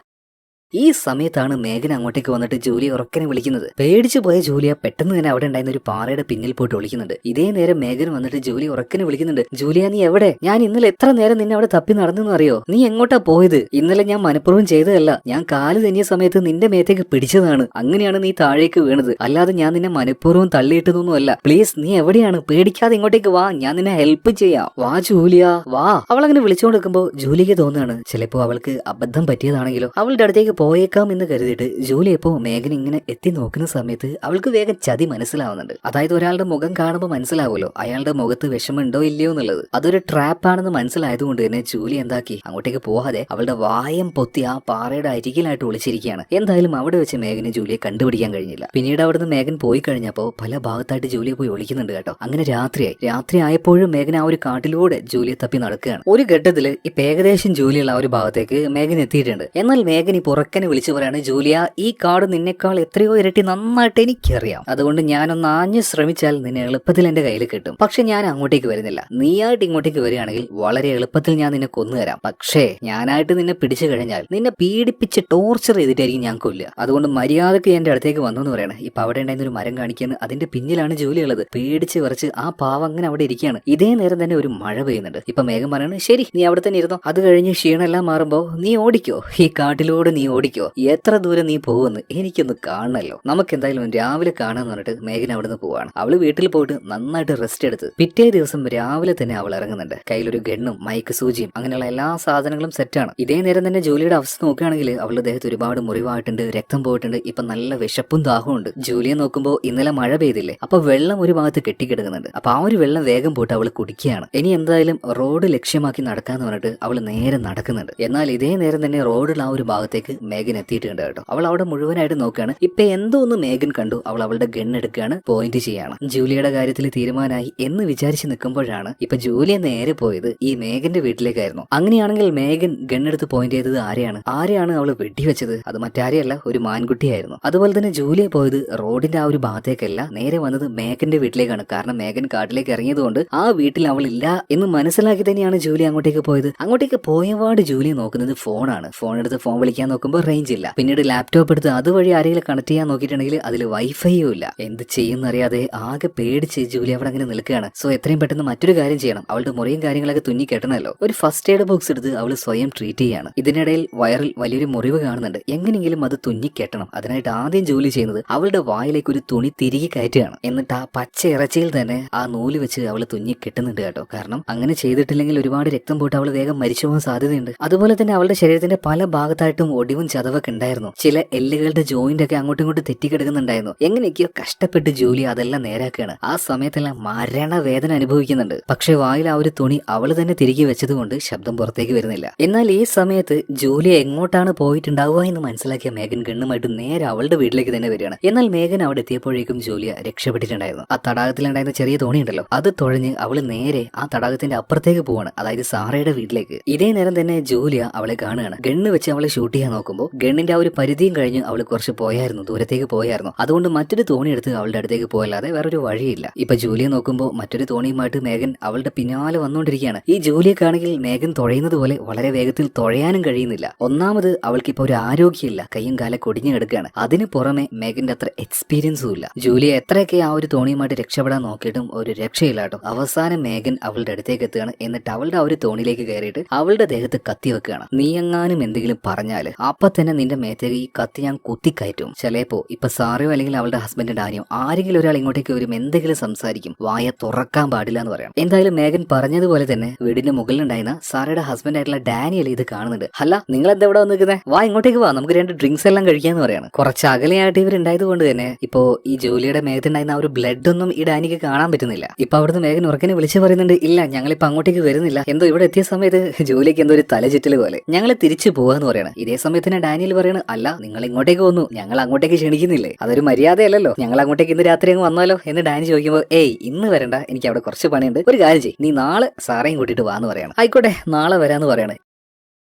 ഈ സമയത്താണ് മേഘൻ അങ്ങോട്ടേക്ക് വന്നിട്ട് ജൂലിയ ഉറക്കനെ വിളിക്കുന്നത്. പേടിച്ചു പോയ ജൂലിയ പെട്ടെന്ന് തന്നെ അവിടെ ഉണ്ടായിരുന്ന ഒരു പാറയുടെ പിന്നിൽ പോയിട്ട് വിളിക്കുന്നുണ്ട്. ഇതേ നേരം മേഘൻ വന്നിട്ട് ജൂലിയ ഉറക്കനെ വിളിക്കുന്നുണ്ട്. ജൂലിയ, നീ എവിടെ? ഞാൻ ഇന്നലെ എത്ര നേരം നിന്നെ അവിടെ തപ്പി നടന്നെന്ന് അറിയോ? നീ എങ്ങോട്ടാ പോയത്? ഇന്നലെ ഞാൻ മനഃപൂർവ്വം ചെയ്തതല്ല. ഞാൻ കാല് തെന്നിയ സമയത്ത് നിന്റെ മേത്തേക്ക് പിടിച്ചതാണ്. അങ്ങനെയാണ് നീ താഴേക്ക് വീണത്. അല്ലാതെ ഞാൻ നിന്നെ മനഃപൂർവ്വം തള്ളിയിട്ടതൊന്നുമല്ല. പ്ലീസ്, നീ എവിടെയാണ്? പേടിക്കാതെ ഇങ്ങോട്ടേക്ക് വാ, ഞാൻ നിന്നെ ഹെൽപ്പ് ചെയ്യാം. വാ ജൂലിയ, വാ. അവൾ അങ്ങനെ വിളിച്ചുകൊണ്ട് നിൽക്കുമ്പോൾ ജൂലിയക്ക് തോന്നുകയാണ് ചിലപ്പോ അവൾക്ക് അബദ്ധം പറ്റിയതാണെങ്കിലോ. അവളുടെ അടുത്തേക്ക് പോയേക്കാം എന്ന് കരുതിയിട്ട് ജൂലിയ ഇപ്പോ മേഘൻ ഇങ്ങനെ എത്തി നോക്കുന്ന സമയത്ത് അവൾക്ക് വേഗം ചതി മനസ്സിലാവുന്നുണ്ട്. അതായത് ഒരാളുടെ മുഖം കാണുമ്പോൾ മനസ്സിലാവുമല്ലോ അയാളുടെ മുഖത്ത് വിഷമുണ്ടോ ഇല്ലയോ എന്നുള്ളത്. അതൊരു ട്രാപ്പാണെന്ന് മനസ്സിലായതുകൊണ്ട് തന്നെ ജൂലി എന്താക്കി, അങ്ങോട്ടേക്ക് പോകാതെ അവളുടെ വായം പൊത്തി ആ പാറയുടെ അരികിലായിട്ട് ഒളിച്ചിരിക്കുകയാണ്. എന്തായാലും അവിടെ വെച്ച് മേഘന് ജൂലിയെ കണ്ടുപിടിക്കാൻ കഴിഞ്ഞില്ല. പിന്നീട് അവിടുന്ന് മേഘൻ പോയി കഴിഞ്ഞപ്പോൾ പല ഭാഗത്തായിട്ട് ജൂലിയെ പോയി ഒളിക്കുന്നുണ്ട് കേട്ടോ. അങ്ങനെ രാത്രി ആയപ്പോഴും മേഘൻ ആ ഒരു കാട്ടിലൂടെ ജൂലിയെ തപ്പി നടക്കുകയാണ്. ഒരു ഘട്ടത്തിൽ ഇപ്പൊ ഏകദേശം ജൂലിയുള്ള ആ ഒരു ഭാഗത്തേക്ക് മേഘൻ എത്തിയിട്ടുണ്ട്. എന്നാൽ മേഘൻ ഇപ്പോൾ ഉറക്കനെ വിളിച്ചു പറയാണ്, ജൂലിയ, ഈ കാർഡ് നിന്നെക്കാൾ എത്രയോ ഇരട്ടി നന്നായിട്ട് എനിക്കറിയാം. അതുകൊണ്ട് ഞാനൊന്ന് ആഞ്ഞു ശ്രമിച്ചാൽ നിന്നെ എളുപ്പത്തിൽ എന്റെ കയ്യിൽ കിട്ടും. പക്ഷെ ഞാൻ അങ്ങോട്ടേക്ക് വരുന്നില്ല. നീയായിട്ട് ഇങ്ങോട്ടേക്ക് വരികയാണെങ്കിൽ വളരെ എളുപ്പത്തിൽ ഞാൻ നിന്നെ കൊന്നുതരാം. പക്ഷേ ഞാനായിട്ട് നിന്നെ പിടിച്ചു കഴിഞ്ഞാൽ നിന്നെ പീഡിപ്പിച്ച് ടോർച്ചർ ചെയ്തിട്ടായിരിക്കും ഞാൻ കൊല്ലുക. അതുകൊണ്ട് മര്യാദക്ക് എന്റെ അടുത്തേക്ക് വന്നു എന്ന് പറയണം. ഇപ്പൊ അവിടെ ഉണ്ടായിരുന്ന ഒരു മരം കാണിക്കുന്നത് അതിന്റെ പിന്നിലാണ് ജോലി ഉള്ളത്. പേടിച്ച് വിറച്ച് ആ പാവം അങ്ങനെ അവിടെ ഇരിക്കുകയാണ്. ഇതേ നേരം തന്നെ ഒരു മഴ പെയ്യുന്നുണ്ട്. ഇപ്പൊ മേഘം പറയാണ്, ശരി നീ അവിടെ തന്നെ ഇരുന്നോ. അത് കഴിഞ്ഞ് ക്ഷീണമെല്ലാം മാറുമ്പോ നീ ഓടിക്കോ, ഈ കാട്ടിലൂടെ നീ ഓടിക്കോ. എത്ര ദൂരം നീ പോകുന്നു എനിക്കൊന്ന് കാണണല്ലോ. നമുക്ക് എന്തായാലും രാവിലെ കാണാന്ന് പറഞ്ഞിട്ട് മേഘന അവിടുന്ന് പോവാണ്. അവള് വീട്ടിൽ പോയിട്ട് നന്നായിട്ട് റെസ്റ്റ് എടുത്ത് പിറ്റേ ദിവസം രാവിലെ തന്നെ അവൾ ഇറങ്ങുന്നുണ്ട്. കയ്യിലൊരു ഗണ്ണും മൈക്ക് സൂചിയും അങ്ങനെയുള്ള എല്ലാ സാധനങ്ങളും സെറ്റാണ്. ഇതേ നേരം തന്നെ ജോലിയുടെ അവസ്ഥ നോക്കുകയാണെങ്കിൽ അവളുടെ ദേഹത്ത് ഒരുപാട് മുറിവായിട്ടുണ്ട്, രക്തം പോയിട്ടുണ്ട്. ഇപ്പൊ നല്ല വിശപ്പും ദാഹവും ഉണ്ട്. ജൂലിയെ നോക്കുമ്പോ ഇന്നലെ മഴ പെയ്തില്ലേ, അപ്പൊ വെള്ളം ഒരു ഭാഗത്ത് കെട്ടിക്കിടക്കുന്നുണ്ട്. അപ്പൊ ആ ഒരു വെള്ളം വേഗം പോയിട്ട് അവൾ കുടിക്കുകയാണ്. ഇനി എന്തായാലും റോഡ് ലക്ഷ്യമാക്കി നടക്കാന്ന് പറഞ്ഞിട്ട് അവൾ നേരെ നടക്കുന്നുണ്ട്. എന്നാൽ ഇതേ നേരം തന്നെ റോഡിൽ ആ ഒരു ഭാഗത്തേക്ക് മേഘൻ എത്തിയിട്ടുണ്ട് കേട്ടോ. അവൾ അവിടെ മുഴുവനായിട്ട് നോക്കുകയാണ്. ഇപ്പൊ എന്തോ ഒന്ന് മേഘൻ കണ്ടു. അവൾ അവളുടെ ഗൺ എടുക്കുകയാണ്, പോയിന്റ് ചെയ്യാണ്. ജൂലിയുടെ കാര്യത്തിൽ തീരുമാനമായി എന്ന് വിചാരിച്ച് നിൽക്കുമ്പോഴാണ് ഇപ്പൊ ജൂലിയ നേരെ പോയത് ഈ മേഘന്റെ വീട്ടിലേക്കായിരുന്നു. അങ്ങനെയാണെങ്കിൽ മേഘൻ ഗണ്ണെടുത്ത് പോയിന്റ് ചെയ്തത് ആരെയാണ് അവൾ വെടിവെച്ചത്? അത് മറ്റാരെയല്ല, ഒരു മാൻകുട്ടിയായിരുന്നു. അതുപോലെ തന്നെ ജൂലിയ പോയത് റോഡിന്റെ ആ ഒരു ഭാഗത്തേക്കല്ല, നേരെ വന്നത് മേഘന്റെ വീട്ടിലേക്കാണ്. കാരണം മേഘൻ കാട്ടിലേക്ക് ഇറങ്ങിയതുകൊണ്ട് ആ വീട്ടിൽ അവൾ ഇല്ല എന്ന് മനസ്സിലാക്കി തന്നെയാണ് ജൂലി അങ്ങോട്ടേക്ക് പോയത്. അങ്ങോട്ടേക്ക് പോയപാട് ജൂലി നോക്കുന്നത് ഫോണാണ്. ഫോൺ എടുത്ത് ഫോൺ വിളിക്കാൻ നോക്കുമ്പോൾ റേഞ്ച് ഇല്ല. പിന്നീട് ലാപ്ടോപ്പ് എടുത്ത് അതുവഴി ആരെങ്കിലും കണക്ട് ചെയ്യാൻ നോക്കിയിട്ടുണ്ടെങ്കിൽ അതിൽ വൈഫൈയും ഇല്ല. എന്ത് ചെയ്യുന്നറിയാതെ ആകെ പേടിച്ച് ജൂലി അവിടെ അങ്ങനെ നിൽക്കുകയാണ്. സോ എത്രയും പെട്ടെന്ന് മറ്റൊരു കാര്യം ചെയ്യണം. അവളുടെ മുറിയും കാര്യങ്ങളൊക്കെ തുന്നി കെട്ടണല്ലോ. ഒരു ഫസ്റ്റ് എയ്ഡ് ബോക്സ് എടുത്ത് അവൾ സ്വയം ട്രീറ്റ് ചെയ്യാണ്. ഇതിനിടയിൽ വയറിൽ വലിയൊരു മുറിവ് കാണുന്നുണ്ട്. എങ്ങനെയെങ്കിലും അത് തുന്നി കെട്ടണം. അതിനായിട്ട് ആദ്യം ജോലി ചെയ്യുന്നത് അവളുടെ വായിലേക്ക് ഒരു തുണി തിരികെ കയറ്റുകയാണ്. എന്നിട്ട് ആ പച്ച ഇറച്ചിയിൽ തന്നെ ആ നൂല് വെച്ച് അവൾ തുന്നി കെട്ടുന്നുണ്ട് കേട്ടോ. കാരണം അങ്ങനെ ചെയ്തിട്ടില്ലെങ്കിൽ ഒരുപാട് രക്തം പോയിട്ട് അവൾ വേഗം മരിച്ചു പോകാൻ സാധ്യതയുണ്ട്. അതുപോലെ തന്നെ അവളുടെ ശരീരത്തിന്റെ പല ഭാഗത്തായിട്ടും ഒടിവും ചതവൊക്കെ ഉണ്ടായിരുന്നു. ചില എല്ലുകളുടെ ജോയിന്റ് ഒക്കെ അങ്ങോട്ടും ഇങ്ങോട്ടും തെറ്റിക്കിടക്കുന്നുണ്ടായിരുന്നു. എങ്ങനെയൊക്കെയോ കഷ്ടപ്പെട്ട് ജോലി അതെല്ലാം നേരാക്കുകയാണ്. ആ സമയത്തെല്ലാം മരണവേദന അനുഭവിക്കുന്നുണ്ട്. പക്ഷെ വായിൽ ആ ഒരു തുണി അവൾ തന്നെ തിരികെ വെച്ചതുകൊണ്ട് ശബ്ദം പുറത്തേക്ക് വരുന്നില്ല. എന്നാൽ ഈ സമയത്ത് ജൂലിയ എങ്ങോട്ടാണ് പോയിട്ടുണ്ടാവുക എന്ന് മനസ്സിലാക്കിയ മേഘൻ ഗണ്ണുമായിട്ട് നേരെ അവളുടെ വീട്ടിലേക്ക് തന്നെ വരികയാണ്. എന്നാൽ മേഘൻ അവിടെ എത്തിയപ്പോഴേക്കും ജൂലിയ രക്ഷപ്പെട്ടിട്ടുണ്ടായിരുന്നു. ആ തടാകത്തിലുണ്ടായിരുന്ന ചെറിയ തോണി ഉണ്ടല്ലോ, അത് തുഴഞ്ഞ് അവള് നേരെ ആ തടാകത്തിന്റെ അപ്പുറത്തേക്ക് പോവാണ്, അതായത് സാറയുടെ വീട്ടിലേക്ക്. ഇതേ നേരം തന്നെ ജൂലിയ അവളെ കാണുകയാണ്. ഗണ്ണ് വെച്ച് അവളെ ഷൂട്ട് ചെയ്യാൻ നോക്കുമ്പോൾ ഗണ്ണിന്റെ ആ ഒരു പരിധിയും കഴിഞ്ഞ് അവൾ കുറച്ച് പോയായിരുന്നു, ദൂരത്തേക്ക് പോയായിരുന്നു. അതുകൊണ്ട് മറ്റൊരു തോണി എടുത്ത് അവളുടെ അടുത്തേക്ക് പോയല്ലാതെ വേറൊരു വഴിയില്ല. ഇപ്പൊ ജൂലിയെ നോക്കുമ്പോൾ മറ്റൊരു തോണിയുമായിട്ട് മേഘൻ അവളുടെ പിന്നാലെ വന്നുകൊണ്ടിരിക്കുകയാണ്. ഈ ജൂലിയക്കാണെങ്കിൽ മേഘൻ തുഴയുന്നത് പോലെ വളരെ വേഗത്തിൽ തുഴയാനും കഴിയുന്നില്ല. ഒന്നാമത് അവൾക്കിപ്പോ ഒരു ആരോഗ്യമില്ല, കയ്യും കാലം കൊടിഞ്ഞു കിടക്കുകയാണ്. അതിന് പുറമെ മേഘന്റെ അത്ര എക്സ്പീരിയൻസും ഇല്ല. ജൂലിയ എത്രയൊക്കെ ആ ഒരു തോണിയുമായിട്ട് രക്ഷപ്പെടാൻ നോക്കിയിട്ടും ഒരു രക്ഷയില്ല കേട്ടോ. അവസാനം മേഘൻ അവളുടെ അടുത്തേക്ക് എത്തുകയാണ്. എന്നിട്ട് അവളുടെ ആ ഒരു തോണിയിലേക്ക് കയറിയിട്ട് അവളുടെ ദേഹത്ത് കത്തി വെക്കുകയാണ്. നീ എങ്ങാനും എന്തെങ്കിലും പറഞ്ഞാല് അപ്പൊ തന്നെ നിന്റെ മേത്തേക്ക് ഈ കത്തി ഞാൻ കുത്തിക്കയറ്റും. ചിലപ്പോ ഇപ്പൊ സാറിയോ അല്ലെങ്കിൽ അവളുടെ ഹസ്ബൻഡ് ഡാനിയോ ആരെങ്കിലും ഒരാൾ ഇങ്ങോട്ടേക്ക് വരും, എന്തെങ്കിലും സംസാരിക്കും, വായ തുറക്കാൻ പാടില്ല എന്ന് പറയാം. എന്തായാലും മേഘൻ പറഞ്ഞതുപോലെ തന്നെ വീടിന്റെ മുകളിലുണ്ടായിരുന്ന സാറയുടെ ഹസ്ബൻഡ് ആയിട്ടുള്ള ഡാനിയൽ ഇത് കാണുന്നുണ്ട്. അല്ല, നിങ്ങൾ എന്താ ഇവിടെ വന്നിരിക്കുന്നത്? വാ ഇങ്ങോട്ടേക്ക് വാ, നമുക്ക് 2 ഡ്രിങ്ക്സ് എല്ലാം കഴിക്കാന്ന് പറയാണ്. കുറച്ച് അകലെയായിട്ട് ഇവരുണ്ടായത് കൊണ്ട് തന്നെ ഇപ്പോ ഈ ജോലിയുടെ മേഘത്തുണ്ടായിരുന്ന ആ ഒരു ബ്ലഡ് ഒന്നും ഈ ഡാനിക്ക് കാണാൻ പറ്റുന്നില്ല. ഇപ്പൊ അവിടുന്ന് മേഘൻ ഉറക്കനെ വിളിച്ചു പറയുന്നുണ്ട്, ഇല്ല ഞങ്ങളിപ്പോ അങ്ങോട്ടേക്ക് വരുന്നില്ല. എന്തോ ഇവിടെ എത്തിയ സമയത്ത് ജോലിക്ക് എന്തോ ഒരു തലചുറ്റൽ പോലെ ഞങ്ങൾ തിരിച്ചു പോവാന്ന് പറയണം. ഇതേ സമയത്തിന് ഡാനിയൽ പറയണ, അല്ല നിങ്ങൾ ഇങ്ങോട്ടേക്ക് വന്നു, ഞങ്ങൾ അങ്ങോട്ടേക്ക് ക്ഷണിക്കുന്നില്ലേ? അതൊരു മര്യാദയല്ലല്ലോ, ഞങ്ങൾ അങ്ങോട്ടേക്ക് ഇന്ന് രാത്രി അങ്ങ് വന്നാലോ എന്ന് ഡാനി ചോദിക്കുമ്പോൾ, ഏയ് ഇന്ന് വരണ്ട, എനിക്ക് അവിടെ കുറച്ച് പണിയുണ്ട്, ഒരു കാര്യം ചെയ്യ്, നീ നാളെ സാറേയും കൂട്ടിയിട്ട് വാന്ന് പറയണം. ആയിക്കോട്ടെ നാളെ വരാന്ന് പറയണേ.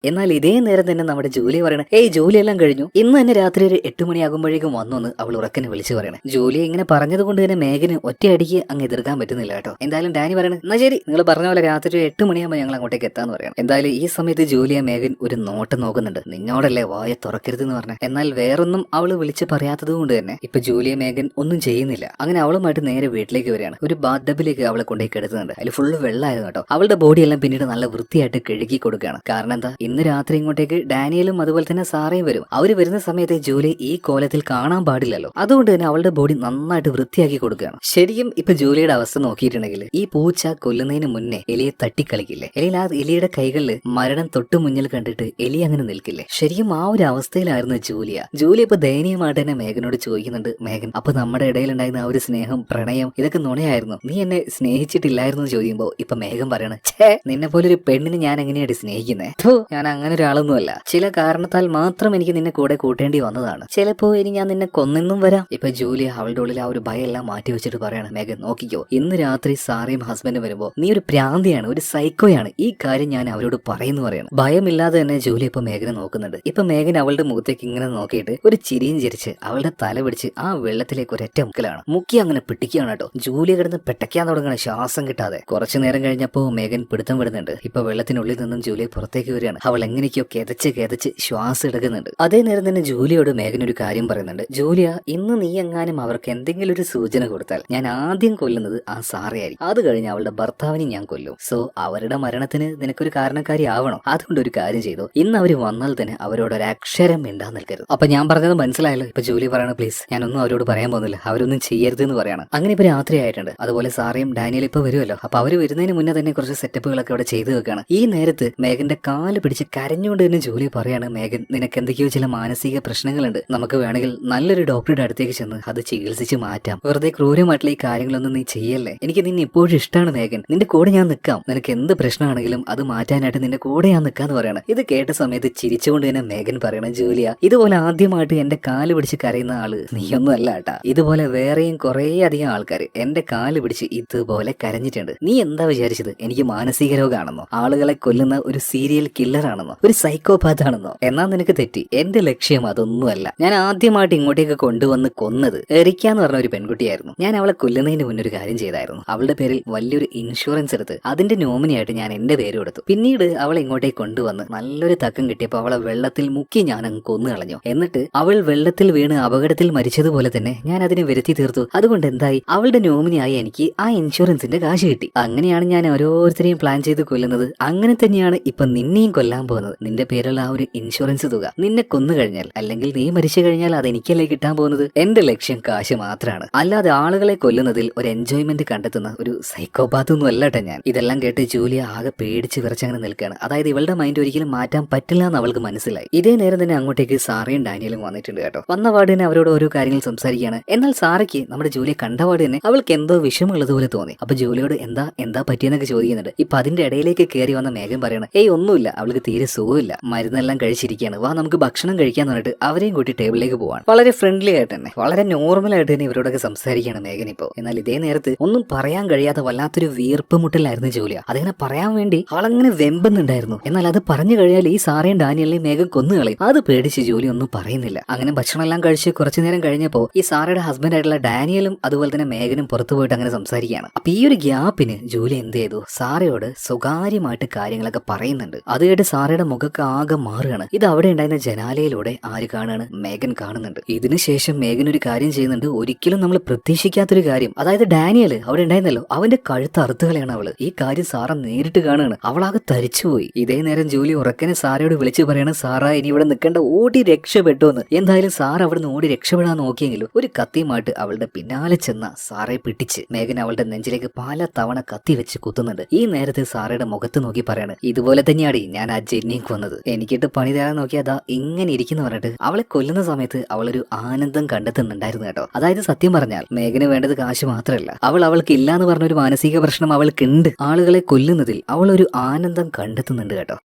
എന്നാൽ ഇതേ നേരം തന്നെ നമ്മുടെ ജോലി പറയണേ, ഏയ് ജോലിയെല്ലാം കഴിഞ്ഞു, ഇന്ന് തന്നെ രാത്രി ഒരു 8 മണിയാകുമ്പോഴേക്കും വന്നൊന്ന് അവൾ ഉറക്കനെ വിളിച്ചു പറയണേ. ജോലി ഇങ്ങനെ പറഞ്ഞത് കൊണ്ട് തന്നെ മേഘന് ഒറ്റയടിക്ക് അങ്ങ് എതിർക്കാൻ പറ്റുന്നില്ല കേട്ടോ. എന്തായാലും ഡാനി പറയണേ, എന്നാ ശരി നിങ്ങൾ പറഞ്ഞ പോലെ രാത്രി ഒരു 8 മണിയാകുമ്പോൾ ഞങ്ങൾ അങ്ങോട്ടേക്ക് എത്താന്ന് പറയണം. എന്തായാലും ഈ സമയത്ത് ജോലിയെ മേഘൻ ഒരു നോട്ടം നോക്കുന്നുണ്ട്. നിന്നോടല്ലേ വായ തുറക്കരുതെന്ന് പറഞ്ഞ. എന്നാൽ വേറൊന്നും അവള് വിളിച്ച് പറയാത്തത് കൊണ്ട് തന്നെ ഇപ്പൊ ജോലിയെ മേഘൻ ഒന്നും ചെയ്യുന്നില്ല. അങ്ങനെ അവളുമായിട്ട് നേരെ വീട്ടിലേക്ക് വരികയാണ്. ഒരു ബാത്ത് ടബിലേക്ക് അവളെ കൊണ്ടുപോയി കിടത്തുന്നുണ്ട്. അതിൽ ഫുള്ള് വെള്ളമായിരുന്നു കേട്ടോ. അവളുടെ ബോഡിയെല്ലാം പിന്നീട് നല്ല വൃത്തിയായിട്ട് കഴുകി കൊടുക്കുകയാണ്. കാരണം എന്താ, ഇന്ന് രാത്രി ഇങ്ങോട്ടേക്ക് ഡാനിയലും അതുപോലെ തന്നെ സാറയും വരും. അവര് വരുന്ന സമയത്ത് ജോലി ഈ കോലത്തിൽ കാണാൻ പാടില്ലല്ലോ. അതുകൊണ്ട് തന്നെ അവളുടെ ബോഡി നന്നായിട്ട് വൃത്തിയാക്കി കൊടുക്കുകയാണ്. ശരിക്കും ഇപ്പൊ ജോലിയുടെ അവസ്ഥ നോക്കിയിട്ടുണ്ടെങ്കിൽ ഈ പൂച്ച കൊല്ലുന്നതിന് മുന്നേ എലിയെ തട്ടിക്കളിക്കില്ലേ, അല്ലെങ്കിൽ ആ എലിയുടെ കൈകളിൽ മരണം തൊട്ടു മുന്നിൽ കണ്ടിട്ട് എലി അങ്ങനെ നിൽക്കില്ലേ, ശരിക്കും ആ ഒരു അവസ്ഥയിലായിരുന്നു ജോലി ഇപ്പൊ ദയനീയമായിട്ട് തന്നെ മേഘനോട് ചോദിക്കുന്നുണ്ട്, മേഘൻ അപ്പൊ നമ്മുടെ ഇടയിലുണ്ടായിരുന്ന ആ ഒരു സ്നേഹം, പ്രണയം ഇതൊക്കെ നുണയായിരുന്നു, നീ എന്നെ സ്നേഹിച്ചിട്ടില്ലായിരുന്നു എന്ന് ചോദിക്കുമ്പോ ഇപ്പൊ മേഘൻ പറയണ, ഛേ നിന്നെ പോലെ ഒരു പെണ്ണിന് ഞാൻ എങ്ങനെയായിട്ട് സ്നേഹിക്കുന്നേ, ഞാൻ അങ്ങനെ ഒരാളൊന്നുമല്ല. ചില കാരണത്താൽ മാത്രം എനിക്ക് നിന്നെ കൂടെ കൂട്ടേണ്ടി വന്നതാണ്. ചിലപ്പോ ഇനി ഞാൻ നിന്നെ കൊന്നെന്നും വരാം. ഇപ്പൊ ജൂലിയ അവളുടെ ഉള്ളിൽ ആ ഒരു ഭയം എല്ലാം മാറ്റി വെച്ചിട്ട് പറയാണ്, മേഘൻ നോക്കിക്കോ, ഇന്ന് രാത്രി സാറയും ഹസ്ബൻഡും വരുമ്പോ നീ ഒരു പ്രാന്തിയാണ്, ഒരു സൈക്കോയാണ്, ഈ കാര്യം ഞാൻ അവരോട് പറയുന്നു പറയണം. ഭയമില്ലാതെ തന്നെ ജൂലി ഇപ്പൊ മേഘനെ നോക്കുന്നുണ്ട്. ഇപ്പൊ മേഘൻ അവളുടെ മുഖത്തേക്ക് ഇങ്ങനെ നോക്കിയിട്ട് ഒരു ചിരിയും ചിരിച്ച് അവളുടെ തല പിടിച്ച് ആ വെള്ളത്തിലേക്ക് ഒരൊറ്റ മുക്കലാണ്. മുക്കി അങ്ങനെ പിടിക്കുകയാണ് കേട്ടോ. ജൂലിയ കിടന്ന് പെട്ടയ്ക്കാൻ തുടങ്ങണം ശ്വാസം കിട്ടാതെ. കുറച്ചു നേരം കഴിഞ്ഞപ്പോ മേഘൻ പിടുത്തം വിടുന്നുണ്ട്. ഇപ്പൊ വെള്ളത്തിനുള്ളിൽ നിന്നും ജൂലിയ പുറത്തേക്ക് വരികയാണ്. അവൾ എങ്ങനെയൊക്കെയോ കിതച്ച് ശ്വാസം എടുക്കുന്നുണ്ട്. അതേ നേരം തന്നെ ജൂലിയോട് മേഘൻ ഒരു കാര്യം പറയുന്നുണ്ട്. ജൂലിയ, ഇന്ന് നീ എങ്ങാനും അവർക്ക് എന്തെങ്കിലും ഒരു സൂചന കൊടുത്താൽ ഞാൻ ആദ്യം കൊല്ലുന്നത് ആ സാറയായിരിക്കും. അത് കഴിഞ്ഞ് അവളുടെ ഭർത്താവിനെ ഞാൻ കൊല്ലും. സോ അവരുടെ മരണത്തിന് നിനക്കൊരു കാരണക്കാരി ആവണം. അതുകൊണ്ട് ഒരു കാര്യം ചെയ്തു, ഇന്ന് അവര് വന്നാൽ തന്നെ അവരോട് ഒരു അക്ഷരം മിണ്ടാൻ നിൽക്കരുത്. അപ്പൊ ഞാൻ പറഞ്ഞത് മനസ്സിലായല്ലോ. ഇപ്പൊ ജൂലി പറയണ, പ്ലീസ് ഞാനൊന്നും അവരോട് പറയാൻ പോകുന്നില്ല, അവരൊന്നും ചെയ്യരുത് എന്ന് പറയാണ്. അങ്ങനെ ഇപ്പൊ രാത്രി ആയിട്ടുണ്ട്. അതുപോലെ സാറയും ഡാനിയൽ ഇപ്പൊ വരുമല്ലോ. അപ്പൊ അവര് വരുന്നതിന് മുന്നേ തന്നെ കുറച്ച് സെറ്റപ്പുകളൊക്കെ അവിടെ ചെയ്തു വെക്കാണ്. ഈ നേരത്ത് മേഘന്റെ കാല് പിടിച്ച് കരഞ്ഞുകൊണ്ട് തന്നെ ജൂലി പറയാണ്, മേഘൻ നിനക്ക് എന്തൊക്കെയോ ചില മാനസിക പ്രശ്നങ്ങളുണ്ട്. നമുക്ക് വേണമെങ്കിൽ നല്ലൊരു ഡോക്ടറുടെ അടുത്തേക്ക് ചെന്ന് അത് ചികിത്സിച്ച് മാറ്റാം. വെറുതെ ക്രൂരമായിട്ടുള്ള ഈ കാര്യങ്ങളൊന്നും നീ ചെയ്യല്ലേ. എനിക്ക് നിന്നെ ഇപ്പോഴും ഇഷ്ടമാണ് മേഘൻ. നിന്റെ കൂടെ ഞാൻ നിൽക്കാം. നിനക്ക് എന്ത് പ്രശ്നമാണെങ്കിലും അത് മാറ്റാനായിട്ട് നിന്റെ കൂടെ ഞാൻ നിൽക്കാന്ന് പറയണം. ഇത് കേട്ട സമയത്ത് ചിരിച്ചുകൊണ്ട് തന്നെ മേഘൻ പറയണം, ജൂലിയ, ഇതുപോലെ ആദ്യമായിട്ട് എന്റെ കാല് പിടിച്ച് കരയുന്ന ആള് നീയൊന്നും അല്ല കേട്ടാ. ഇതുപോലെ വേറെയും കുറേ അധികം ആൾക്കാർ എന്റെ കാല് പിടിച്ച് ഇതുപോലെ കരഞ്ഞിട്ടുണ്ട്. നീ എന്താ വിചാരിച്ചത് എനിക്ക് മാനസിക രോഗമാണെന്നോ, ആളുകളെ കൊല്ലുന്ന ഒരു സീരിയൽ കില്ലർ ആണെന്നോ, ഒരു സൈക്കോപാത്ത് ആണെന്നോ? എന്നാ നിനക്ക് തെറ്റി. എന്റെ ലക്ഷ്യം അതൊന്നുമല്ല. ഞാൻ ആദ്യമായിട്ട് ഇങ്ങോട്ടേക്ക് കൊണ്ടുവന്ന് കൊന്നത് എറിക്കാന്ന് പറഞ്ഞ ഒരു പെൺകുട്ടിയായിരുന്നു. ഞാൻ അവളെ കൊല്ലുന്നതിന് മുന്നേ ഒരു കാര്യം ചെയ്തായിരുന്നു. അവളുടെ പേരിൽ വലിയൊരു ഇൻഷുറൻസ് എടുത്ത് അതിന്റെ നോമിനിയായിട്ട് ഞാൻ എന്റെ പേര് കൊടുത്തു. പിന്നീട് അവളെ ഇങ്ങോട്ടേക്ക് കൊണ്ടുവന്ന് നല്ലൊരു തക്കം കിട്ടിയപ്പോൾ അവളെ വെള്ളത്തിൽ മുക്കി ഞാൻ അങ്ങ് കൊന്നു കളഞ്ഞു. എന്നിട്ട് അവൾ വെള്ളത്തിൽ വീണ് അപകടത്തിൽ മരിച്ചതുപോലെ തന്നെ ഞാൻ അതിനെ വരുത്തി തീർത്തു. അതുകൊണ്ട് എന്തായി, അവളുടെ നോമിനിയായി എനിക്ക് ആ ഇൻഷുറൻസിന്റെ കാശ് കിട്ടി. അങ്ങനെയാണ് ഞാൻ ഓരോരുത്തരെയും പ്ലാൻ ചെയ്ത് കൊല്ലുന്നത്. അങ്ങനെ തന്നെയാണ് ഇപ്പൊ നിന്നെയും കൊല്ലാൻ പോകുന്നത്. നിന്റെ പേരുള്ള ആ ഒരു ഇൻഷുറൻസ് തുക നിന്നെ കൊന്നു കഴിഞ്ഞാൽ, അല്ലെങ്കിൽ നീ മരിച്ചു കഴിഞ്ഞാൽ അത് എനിക്കല്ലേ കിട്ടാൻ പോകുന്നത്. എന്റെ ലക്ഷ്യം കാശ് മാത്രമാണ്. അല്ലാതെ ആളുകളെ കൊല്ലുന്നതിൽ ഒരു എൻജോയ്മെന്റ് കണ്ടെത്തുന്ന ഒരു സൈക്കോപാത്ത് ഒന്നും അല്ലട്ടെ ഞാൻ. ഇതെല്ലാം കേട്ട് ജൂലിയ ആകെ പേടിച്ച് വിറച്ചങ്ങനെ നിൽക്കുകയാണ്. അതായത് ഇവളുടെ മൈൻഡ് ഒരിക്കലും മാറ്റാൻ പറ്റില്ല എന്ന് അവൾക്ക് മനസ്സിലായി. ഇതേ നേരം തന്നെ അങ്ങോട്ടേക്ക് സാറയും ഡാനിയലും വന്നിട്ടുണ്ട് കേട്ടോ. വന്ന പാട് തന്നെ അവരോട് ഓരോ കാര്യങ്ങൾ സംസാരിക്കുകയാണ്. എന്നാൽ സാറയ്ക്ക് നമ്മുടെ ജൂലിയെ കണ്ടപാട് തന്നെ അവൾക്ക് എന്തോ വിഷമമുള്ളതുപോലെ തോന്നി. അപ്പൊ ജൂലിയോട് എന്താ പറ്റിയെന്നൊക്കെ ചോദിക്കുന്നുണ്ട്. ഇപ്പൊ അതിന്റെ ഇടയിലേക്ക് കയറി വന്ന മേഘൻ പറയണം, ഏയ് ഒന്നുമില്ല, അവൾക്ക് തീരെ സുഖമില്ല, മരുന്നെല്ലാം കഴിച്ചിരിക്കുകയാണ്, വാ നമുക്ക് ഭക്ഷണം കഴിക്കാന്ന് പറഞ്ഞിട്ട് അവരെയും കൂട്ടി ടേബിളിലേക്ക് പോവാണ്. വളരെ ഫ്രണ്ട്ലി ആയിട്ട് തന്നെ, വളരെ നോർമൽ ആയിട്ട് തന്നെ ഇവരോടൊക്കെ സംസാരിക്കുകയാണ് മേഘൻ ഇപ്പോ. എന്നാൽ ഇതേ നേരത്ത് ഒന്നും പറയാൻ കഴിയാത്ത വല്ലാത്തൊരു വീർപ്പ് മുട്ടലായിരുന്നു ജൂലിയ. അതിങ്ങനെ പറയാൻ വേണ്ടി അവളങ്ങനെ വെമ്പുന്നുണ്ടായിരുന്നു. എന്നാൽ അത് പറഞ്ഞു കഴിഞ്ഞാൽ ഈ സാറേയും ഡാനിയലിനെയും മേഘൻ കൊന്നുകളയും. അത് പേടിച്ച് ജൂലി ഒന്നും പറയുന്നില്ല. അങ്ങനെ ഭക്ഷണം എല്ലാം കഴിച്ച് കുറച്ചു നേരം കഴിഞ്ഞപ്പോ ഈ സാറയുടെ ഹസ്ബൻഡ് ആയിട്ടുള്ള ഡാനിയലും അതുപോലെ തന്നെ മേഘനും പുറത്തു പോയിട്ട് അങ്ങനെ സംസാരിക്കുകയാണ്. അപ്പൊ ഈ ഒരു ഗ്യാപ്പിന് ജൂലി എന്ത് ചെയ്തു, സാറയോട് സ്വകാര്യമായിട്ട് കാര്യങ്ങളൊക്കെ പറയുന്നുണ്ട്. അത് കേട്ട് സാറയുടെ മുഖമൊക്കെ ആകെ മാറുകയാണ്. ഇത് അവിടെ ഉണ്ടായിരുന്ന ജനാലയിലൂടെ ആര് കാണാണ്, മേഘൻ കാണുന്നുണ്ട്. ഇതിനുശേഷം മേഘൻ ഒരു കാര്യം ചെയ്യുന്നുണ്ട്, ഒരിക്കലും നമ്മൾ പ്രതീക്ഷിക്കാത്തൊരു കാര്യം. അതായത് ഡാനിയൽ അവിടെ ഉണ്ടായിരുന്നല്ലോ, അവന്റെ കഴുത്ത് അറുത്തുകളയാണ് അവള്. ഈ കാര്യം സാറ നേരിട്ട് കാണുകയാണ്. അവളാകെ തരിച്ചുപോയി. ഇതേ നേരം ജൂലി ഉറക്കനെ സാറയോട് വിളിച്ചു പറയാണ്, സാറ ഇനി ഇവിടെ നിൽക്കേണ്ട, ഓടി രക്ഷപ്പെട്ടു എന്ന്. എന്തായാലും സാർ അവിടെ നിന്ന് ഓടി രക്ഷപ്പെടാൻ നോക്കിയെങ്കിലും ഒരു കത്തിയുമായിട്ട് അവളുടെ പിന്നാലെ ചെന്ന സാറയെ പിടിച്ച് മേഘൻ അവളുടെ നെഞ്ചിലേക്ക് പല തവണ കത്തി വെച്ച് കുത്തുന്നുണ്ട്. ഈ നേരത്തെ സാറയുടെ മുഖത്ത് നോക്കി പറയാണ്, ഇതുപോലെ തന്നെയാടി ഞാൻ ആ ജെന്നിയെ കൊന്നത്, എനിക്കിട്ട് പണി തരാൻ നോക്കിയതാ ഇങ്ങനെ ഇരിക്കുന്നു പറഞ്ഞിട്ട് അവളെ കൊല്ലുന്ന സമയത്ത് അവളൊരു ആനന്ദം കണ്ടെത്തുന്നുണ്ടായിരുന്നു കേട്ടോ. അതായത് സത്യം പറഞ്ഞാൽ മേഘന് വേണ്ടത് കാശ് മാത്രമല്ല, അവൾക്ക് ഇല്ലാന്ന് പറഞ്ഞൊരു മാനസിക പ്രശ്നം അവൾക്കുണ്ട്. ആളുകളെ കൊല്ലുന്നതിൽ അവൾ ഒരു ആനന്ദം കണ്ടെത്തുന്നുണ്ട് കേട്ടോ.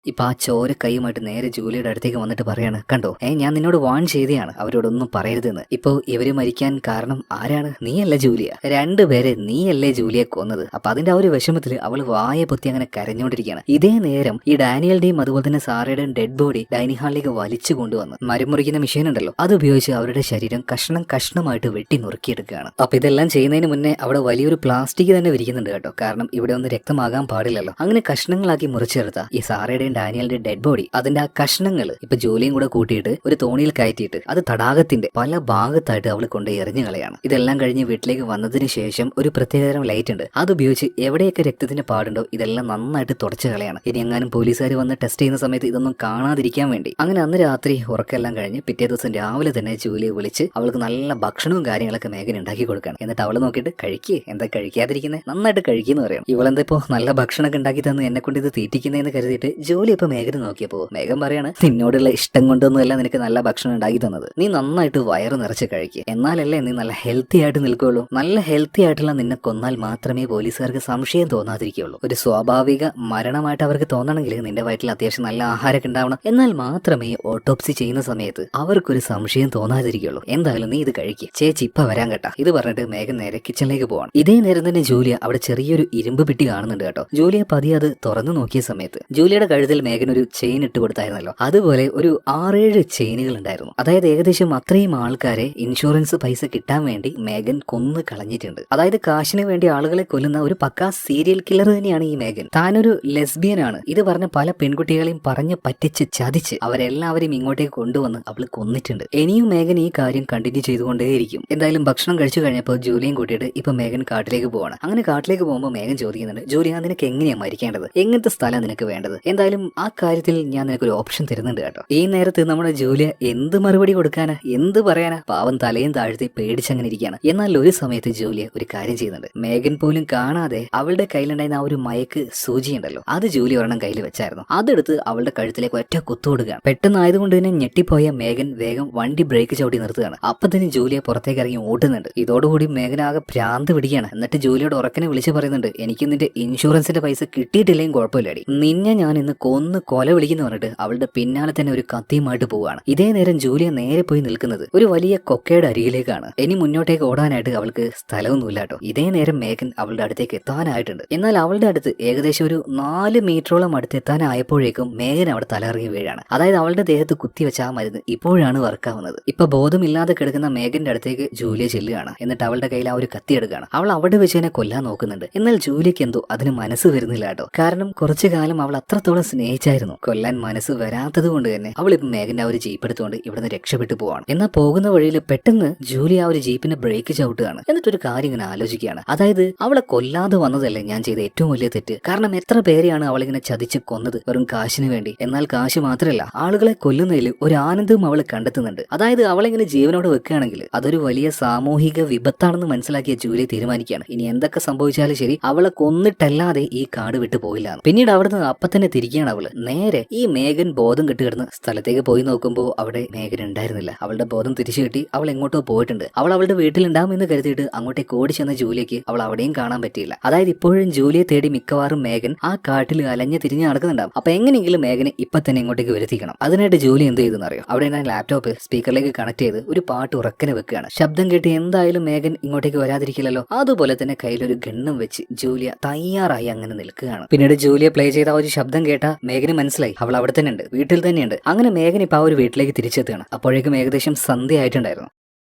ഇപ്പൊ ആ ചോര കൈയുമായിട്ട് നേരെ ജൂലിയുടെ അടുത്തേക്ക് വന്നിട്ട് പറയാണ്, കണ്ടോ ഞാൻ നിന്നോട് വാൺ ചെയ്തതാണ് അവരോടൊന്നും പറയരുതെന്ന്. ഇപ്പൊ ഇവര് മരിക്കാൻ കാരണം ആരാണ്? നീയല്ല ജൂലിയ. രണ്ടുപേരെ നീയല്ലേ ജൂലിയെ കൊന്നത്. അപ്പൊ അതിന്റെ ആ ഒരു വിഷമത്തിൽ അവൾ വായ പൊത്തി അങ്ങനെ കരഞ്ഞോണ്ടിരിക്കുകയാണ്. ഇതേ നേരം ഈ ഡാനിയലുടെയും അതുപോലെ തന്നെ സാറയുടെയും ഡെഡ് ബോഡി ഡൈനിങ് ഹാളിലേക്ക് വലിച്ചു കൊണ്ടുവന്ന് മരുമുറിക്കുന്ന മെഷീൻ ഉണ്ടല്ലോ, അത് ഉപയോഗിച്ച് അവരുടെ ശരീരം കഷ്ണമായിട്ട് വെട്ടി നുറുക്കിയെടുക്കുകയാണ്. അപ്പൊ ഇതെല്ലാം ചെയ്യുന്നതിന് മുന്നേ അവിടെ വലിയൊരു പ്ലാസ്റ്റിക് തന്നെ വിരിക്കുന്നുണ്ട് കേട്ടോ. കാരണം ഇവിടെ ഒന്നും രക്തമാകാൻ പാടില്ലല്ലോ. അങ്ങനെ കഷ്ണങ്ങളാക്കി മുറിച്ചെടുത്ത ഈ സാറയുടെ ഡാനിയലിന്റെ ഡെഡ് ബോഡി അതിന്റെ ആ കഷ്ണങ്ങൾ ഇപ്പൊ ജോലിയും കൂടെ കൂട്ടിയിട്ട് ഒരു തോണിയിൽ കയറ്റിയിട്ട് അത് തടാകത്തിന്റെ പല ഭാഗത്തായിട്ട് അവൾ കൊണ്ട് എറിഞ്ഞു കളയാണ്. ഇതെല്ലാം കഴിഞ്ഞ് വീട്ടിലേക്ക് വന്നതിന് ശേഷം ഒരു പ്രത്യേകതരം ലൈറ്റ് ഉണ്ട്, അതുപയോഗിച്ച് എവിടെയൊക്കെ രക്തത്തിന്റെ പാടുണ്ടോ ഇതെല്ലാം നന്നായിട്ട് തുടച്ചു കളയാണ്. ഇനി എങ്ങാനും പോലീസുകാർ വന്ന് ടെസ്റ്റ് ചെയ്യുന്ന സമയത്ത് ഇതൊന്നും കാണാതിരിക്കാൻ വേണ്ടി. അങ്ങനെ അന്ന് രാത്രി ഉറക്കെല്ലാം കഴിഞ്ഞ് പിറ്റേ ദിവസം രാവിലെ തന്നെ ജൂലിയെ വിളിച്ച് അവൾക്ക് നല്ല ഭക്ഷണവും കാര്യങ്ങളൊക്കെ മേഘൻ ഉണ്ടാക്കി കൊടുക്കുകയാണ്. എന്നിട്ട് അവള് നോക്കിയിട്ട്, കഴിക്കേ, എന്താ കഴിക്കാതിരിക്കുന്നത്, നന്നായിട്ട് കഴിക്കുന്നു പറയണം. ഇവളെന്താ ഇപ്പോ നല്ല ഭക്ഷണമൊക്കെ ഉണ്ടാക്കി തന്ന് എന്നെ കൊണ്ട് ഇത് തീറ്റിക്കുന്നതെന്ന് കരുതിയിട്ട് ജൂലി ഇപ്പൊ മേഘനെ നോക്കിയപ്പോ മേഘൻ പറയാണ്, നിന്നോടുള്ള ഇഷ്ടം കൊണ്ടൊന്നുമല്ല നിനക്ക് നല്ല ഭക്ഷണം ഉണ്ടാക്കി തന്നത്. നീ നന്നായിട്ട് വയറ് നിറച്ച് കഴിക്കുക, എന്നാലല്ലേ നീ നല്ല ഹെൽത്തി ആയിട്ട് നിൽക്കുകയുള്ളൂ. നല്ല ഹെൽത്തി ആയിട്ടുള്ള നിന്നെ കൊന്നാൽ മാത്രമേ പോലീസുകാർക്ക് സംശയം തോന്നാതിരിക്കുകയുള്ളൂ. ഒരു സ്വാഭാവിക മരണമായിട്ട് അവർക്ക് തോന്നണമെങ്കിൽ നിന്റെ വയറ്റിൽ അത്യാവശ്യം നല്ല ആഹാരമൊക്കെ ഉണ്ടാവണം. എന്നാൽ മാത്രമേ ഓട്ടോപ്സി ചെയ്യുന്ന സമയത്ത് അവർക്കൊരു സംശയം തോന്നാതിരിക്കുകയുള്ളൂ. എന്തായാലും നീ ഇത് കഴിക്കുക, ചേച്ചി ഇപ്പൊ വരാൻ കേട്ടാ. ഇത് പറഞ്ഞിട്ട് മേഘൻ നേരെ കിച്ചണിലേക്ക് പോവാണ്. ഇതേ നേരം തന്നെ ജൂലിയ അവിടെ ചെറിയൊരു ഇരുമ്പ് പെട്ടി കാണുന്നുണ്ട് കേട്ടോ. ജൂലിയ പതിയെ അത് തുറന്നു നോക്കിയ സമയത്ത് ജൂലിയയുടെ കഴുത്തിൽ മേഘൻ ഒരു ചെയിൻ ഇട്ട് കൊടുത്തായിരുന്നല്ലോ, അതുപോലെ ഒരു 6-7 ചെയിനുകൾ ഉണ്ടായിരുന്നു. അതായത് ഏകദേശം അത്രയും ആൾക്കാരെ ഇൻഷുറൻസ് പൈസ കിട്ടാൻ വേണ്ടി മേഘൻ കൊന്നു കളഞ്ഞിട്ടുണ്ട്. അതായത് കാശിന് വേണ്ടി ആളുകളെ കൊല്ലുന്ന ഒരു പക്കാ സീരിയൽ കില്ലർ തന്നെയാണ് ഈ മേഘൻ. താനൊരു ലെസ്ബിയൻ ആണ്. ഇത് പറഞ്ഞ പല പെൺകുട്ടികളെയും പറഞ്ഞ് പറ്റിച്ച് ചതിച്ച് അവരെല്ലാവരെയും ഇങ്ങോട്ടേക്ക് കൊണ്ടുവന്ന് അവൾ കൊന്നിട്ടുണ്ട്. ഇനിയും മേഘൻ ഈ കാര്യം കണ്ടിന്യൂ ചെയ്തുകൊണ്ടേയിരിക്കും. എന്തായാലും ഭക്ഷണം കഴിച്ചു കഴിഞ്ഞപ്പോൾ ജൂലിയും കൂട്ടിയിട്ട് ഇപ്പൊ മേഘൻ കാട്ടിലേക്ക് പോവാണ്. അങ്ങനെ കാട്ടിലേക്ക് പോകുമ്പോൾ മേഘൻ ചോദിക്കുന്നുണ്ട്, ജൂലിയ നിനക്ക് എങ്ങനെയാ മരിക്കേണ്ടത്, എങ്ങനത്തെ സ്ഥലം നിനക്ക് വേണ്ടത്? എന്തായാലും ആ കാര്യത്തിൽ ഞാൻ നിനക്കൊരു ഓപ്ഷൻ തരുന്നുണ്ട് കേട്ടോ. ഈ നേരത്ത് നമ്മുടെ ജൂലിയ എന്ത് മറുപടി കൊടുക്കാനാ, എന്ത് പറയാനാ? പാവം തലയും താഴ്ത്തി പേടിച്ചങ്ങനെ ഇരിക്കുകയാണ്. എന്നാൽ ഒരു സമയത്ത് ജൂലിയ ഒരു കാര്യം ചെയ്യുന്നുണ്ട്. മേഘൻ പോലും കാണാതെ അവളുടെ കയ്യിലുണ്ടായിരുന്ന ആ ഒരു മയക്ക് സൂചി ഉണ്ടല്ലോ, അത് ജൂലി ഒരെണ്ണം കയ്യിൽ വെച്ചായിരുന്നു. അതെടുത്ത് അവളുടെ കഴുത്തിലേക്ക് ഒറ്റ കുത്തു കൊടുക്കുകയാണ്. പെട്ടെന്നായതുകൊണ്ട് തന്നെ ഞെട്ടിപ്പോയ മേഘൻ വേഗം വണ്ടി ബ്രേക്ക് ചവിട്ടി നിർത്തുകയാണ്. അപ്പൊ തന്നെ ജൂലിയ പുറത്തേക്ക് ഇറങ്ങി ഓടുന്നുണ്ട്. ഇതോടുകൂടി മേഘൻ ആകെ ഭ്രാന്ത് പിടിക്കുകയാണ്. എന്നിട്ട് ജൂലിയോട് ഉറക്കനെ വിളിച്ച് പറയുന്നുണ്ട്, എനിക്ക് നിന്റെ ഇൻഷുറൻസിന്റെ പൈസ കിട്ടിയിട്ടില്ലെങ്കിൽ കുഴപ്പമില്ലടി, നിന്നെ ഞാൻ ഇന്ന് കൊന്ന് കൊല വിളിക്കുന്നു പറഞ്ഞിട്ട് അവളുടെ പിന്നാലെ തന്നെ ഒരു കത്തിയുമായിട്ട് പോവുകയാണ്. ഇതേ നേരം ജൂലിയ നേരെ പോയി നിൽക്കുന്നത് ഒരു വലിയ കൊക്കയുടെ അരികിലേക്കാണ്. ഇനി മുന്നോട്ടേക്ക് ഓടാനായിട്ട് അവൾക്ക് സ്ഥലമൊന്നുമില്ല കേട്ടോ. ഇതേ നേരം മേഘൻ അവളുടെ അടുത്തേക്ക് എത്താനായിട്ടുണ്ട്. എന്നാൽ അവളുടെ അടുത്ത് ഏകദേശം ഒരു 4 മീറ്ററോളം അടുത്ത് എത്താനായപ്പോഴേക്കും മേഘൻ അവിടെ തലയിറങ്ങി വീഴാണ്. അതായത് അവളുടെ ദേഹത്ത് കുത്തിവെച്ച ആ മരുന്ന് ഇപ്പോഴാണ് വർക്കാവുന്നത്. ഇപ്പൊ ബോധമില്ലാതെ കിടക്കുന്ന മേഘന്റെ അടുത്തേക്ക് ജൂലിയ ചെല്ലുകയാണ്. എന്നിട്ട് അവളുടെ കയ്യിൽ ആ ഒരു കത്തി എടുക്കുകയാണ്. അവൾ അവിടെ വെച്ച് തന്നെ കൊല്ലാൻ നോക്കുന്നുണ്ട്. എന്നാൽ ജൂലിയക്ക് എന്തോ അതിന് മനസ്സ് വരുന്നില്ല കേട്ടോ. കാരണം കുറച്ചു കാലം അവൾ അത്രത്തോളം സ്നേഹിച്ചായിരുന്നു. കൊല്ലാൻ മനസ്സ് വരാത്തത് കൊണ്ട് തന്നെ അവൾ ഇപ്പൊ മേഘന്റെ ആ ഒരു ജീപ്പ് എടുത്തുകൊണ്ട് ഇവിടുന്ന് രക്ഷപ്പെട്ടു പോവാണ്. എന്നാൽ പോകുന്ന വഴിയിൽ പെട്ടെന്ന് ജൂലി ആ ഒരു ജീപ്പിന്റെ ബ്രേക്ക് ചവിട്ടുകയാണ്. എന്നിട്ടൊരു കാര്യം ഇങ്ങനെ ആലോചിക്കുകയാണ്. അതായത് അവളെ കൊല്ലാതെ വന്നതല്ലേ ഞാൻ ചെയ്ത ഏറ്റവും വലിയ തെറ്റ്. കാരണം എത്ര പേരെയാണ് അവളിങ്ങനെ ചതിച്ച് കൊന്നത് വെറും കാശിന് വേണ്ടി. എന്നാൽ കാശ് മാത്രമല്ല, ആളുകളെ കൊല്ലുന്നതിൽ ഒരു ആനന്ദവും അവൾ കണ്ടെത്തുന്നുണ്ട്. അതായത് അവളെങ്ങനെ ജീവനോട് വെക്കുകയാണെങ്കിൽ അതൊരു വലിയ സാമൂഹിക വിപത്താണെന്ന് മനസ്സിലാക്കിയ ജൂലി തീരുമാനിക്കുകയാണ്, ഇനി എന്തൊക്കെ സംഭവിച്ചാലും ശരി അവളെ കൊന്നിട്ടല്ലാതെ ഈ കാട് വിട്ടു പോയില്ല. പിന്നീട് അവിടുന്ന് അപ്പൊ തന്നെ തിരിക്കുകയാണ് അവള്. നേരെ ഈ മേഘൻ ബോധം കെട്ടുകിടന്ന് സ്ഥലത്തേക്ക് പോയി നോക്കുമ്പോൾ അവിടെ മേഘൻ ഉണ്ടായിരുന്നില്ല. അവളുടെ ബോധം തിരിച്ചു കിട്ടി. അവൾ എങ്ങോട്ടോ പോയിട്ടുണ്ട്. അവൾ അവളുടെ വീട്ടിലുണ്ടാവും എന്ന് കരുതിയിട്ട് അങ്ങോട്ടേക്ക് ഓടി ചെന്ന ജൂലിയക്ക് അവൾ അവിടെയും കാണാൻ പറ്റിയില്ല. അതായത് ഇപ്പോഴും ജൂലിയെ തേടി മിക്കവാറും മേഘൻ ആ കാട്ടിൽ അലഞ്ഞ് തിരിഞ്ഞ് നടക്കുന്നുണ്ടാവും. അപ്പൊ എങ്ങനെയെങ്കിലും മേഘനെ ഇപ്പൊ തന്നെ ഇങ്ങോട്ടേക്ക് വരുത്തിക്കണം. അതിനായിട്ട് ജൂലി എന്ത് ചെയ്തെന്ന് അറിയോ? അവിടെ ഞാൻ ലാപ്ടോപ്പ് സ്പീക്കറിലേക്ക് കണക്ട് ചെയ്ത് ഒരു പാട്ട് ഉറക്കനെ വെക്കുകയാണ്. ശബ്ദം കേട്ട് എന്തായാലും മേഘൻ ഇങ്ങോട്ടേക്ക് വരാതിരിക്കില്ലല്ലോ. അതുപോലെ തന്നെ കയ്യിലൊരു ഗണ്ണും വെച്ച് ജൂലിയ തയ്യാറായി അങ്ങനെ നിൽക്കുകയാണ്. പിന്നീട് ജൂലിയ പ്ലേ ചെയ്ത ആ ഒരു ശബ്ദം കേട്ട മേഘന് മനസ്സിലായി അവൾ അവിടെ തന്നെ ഉണ്ട്, വീട്ടിൽ തന്നെയുണ്ട്. അങ്ങനെ മേഘൻ ഇപ്പൊ ആ ഒരു വീട്ടിലേക്ക് തിരിച്ചെത്തുകയാണ്. അപ്പോഴേക്കും ഏകദേശം സന്ധ്യ ആയിട്ടുണ്ടായിരുന്നു.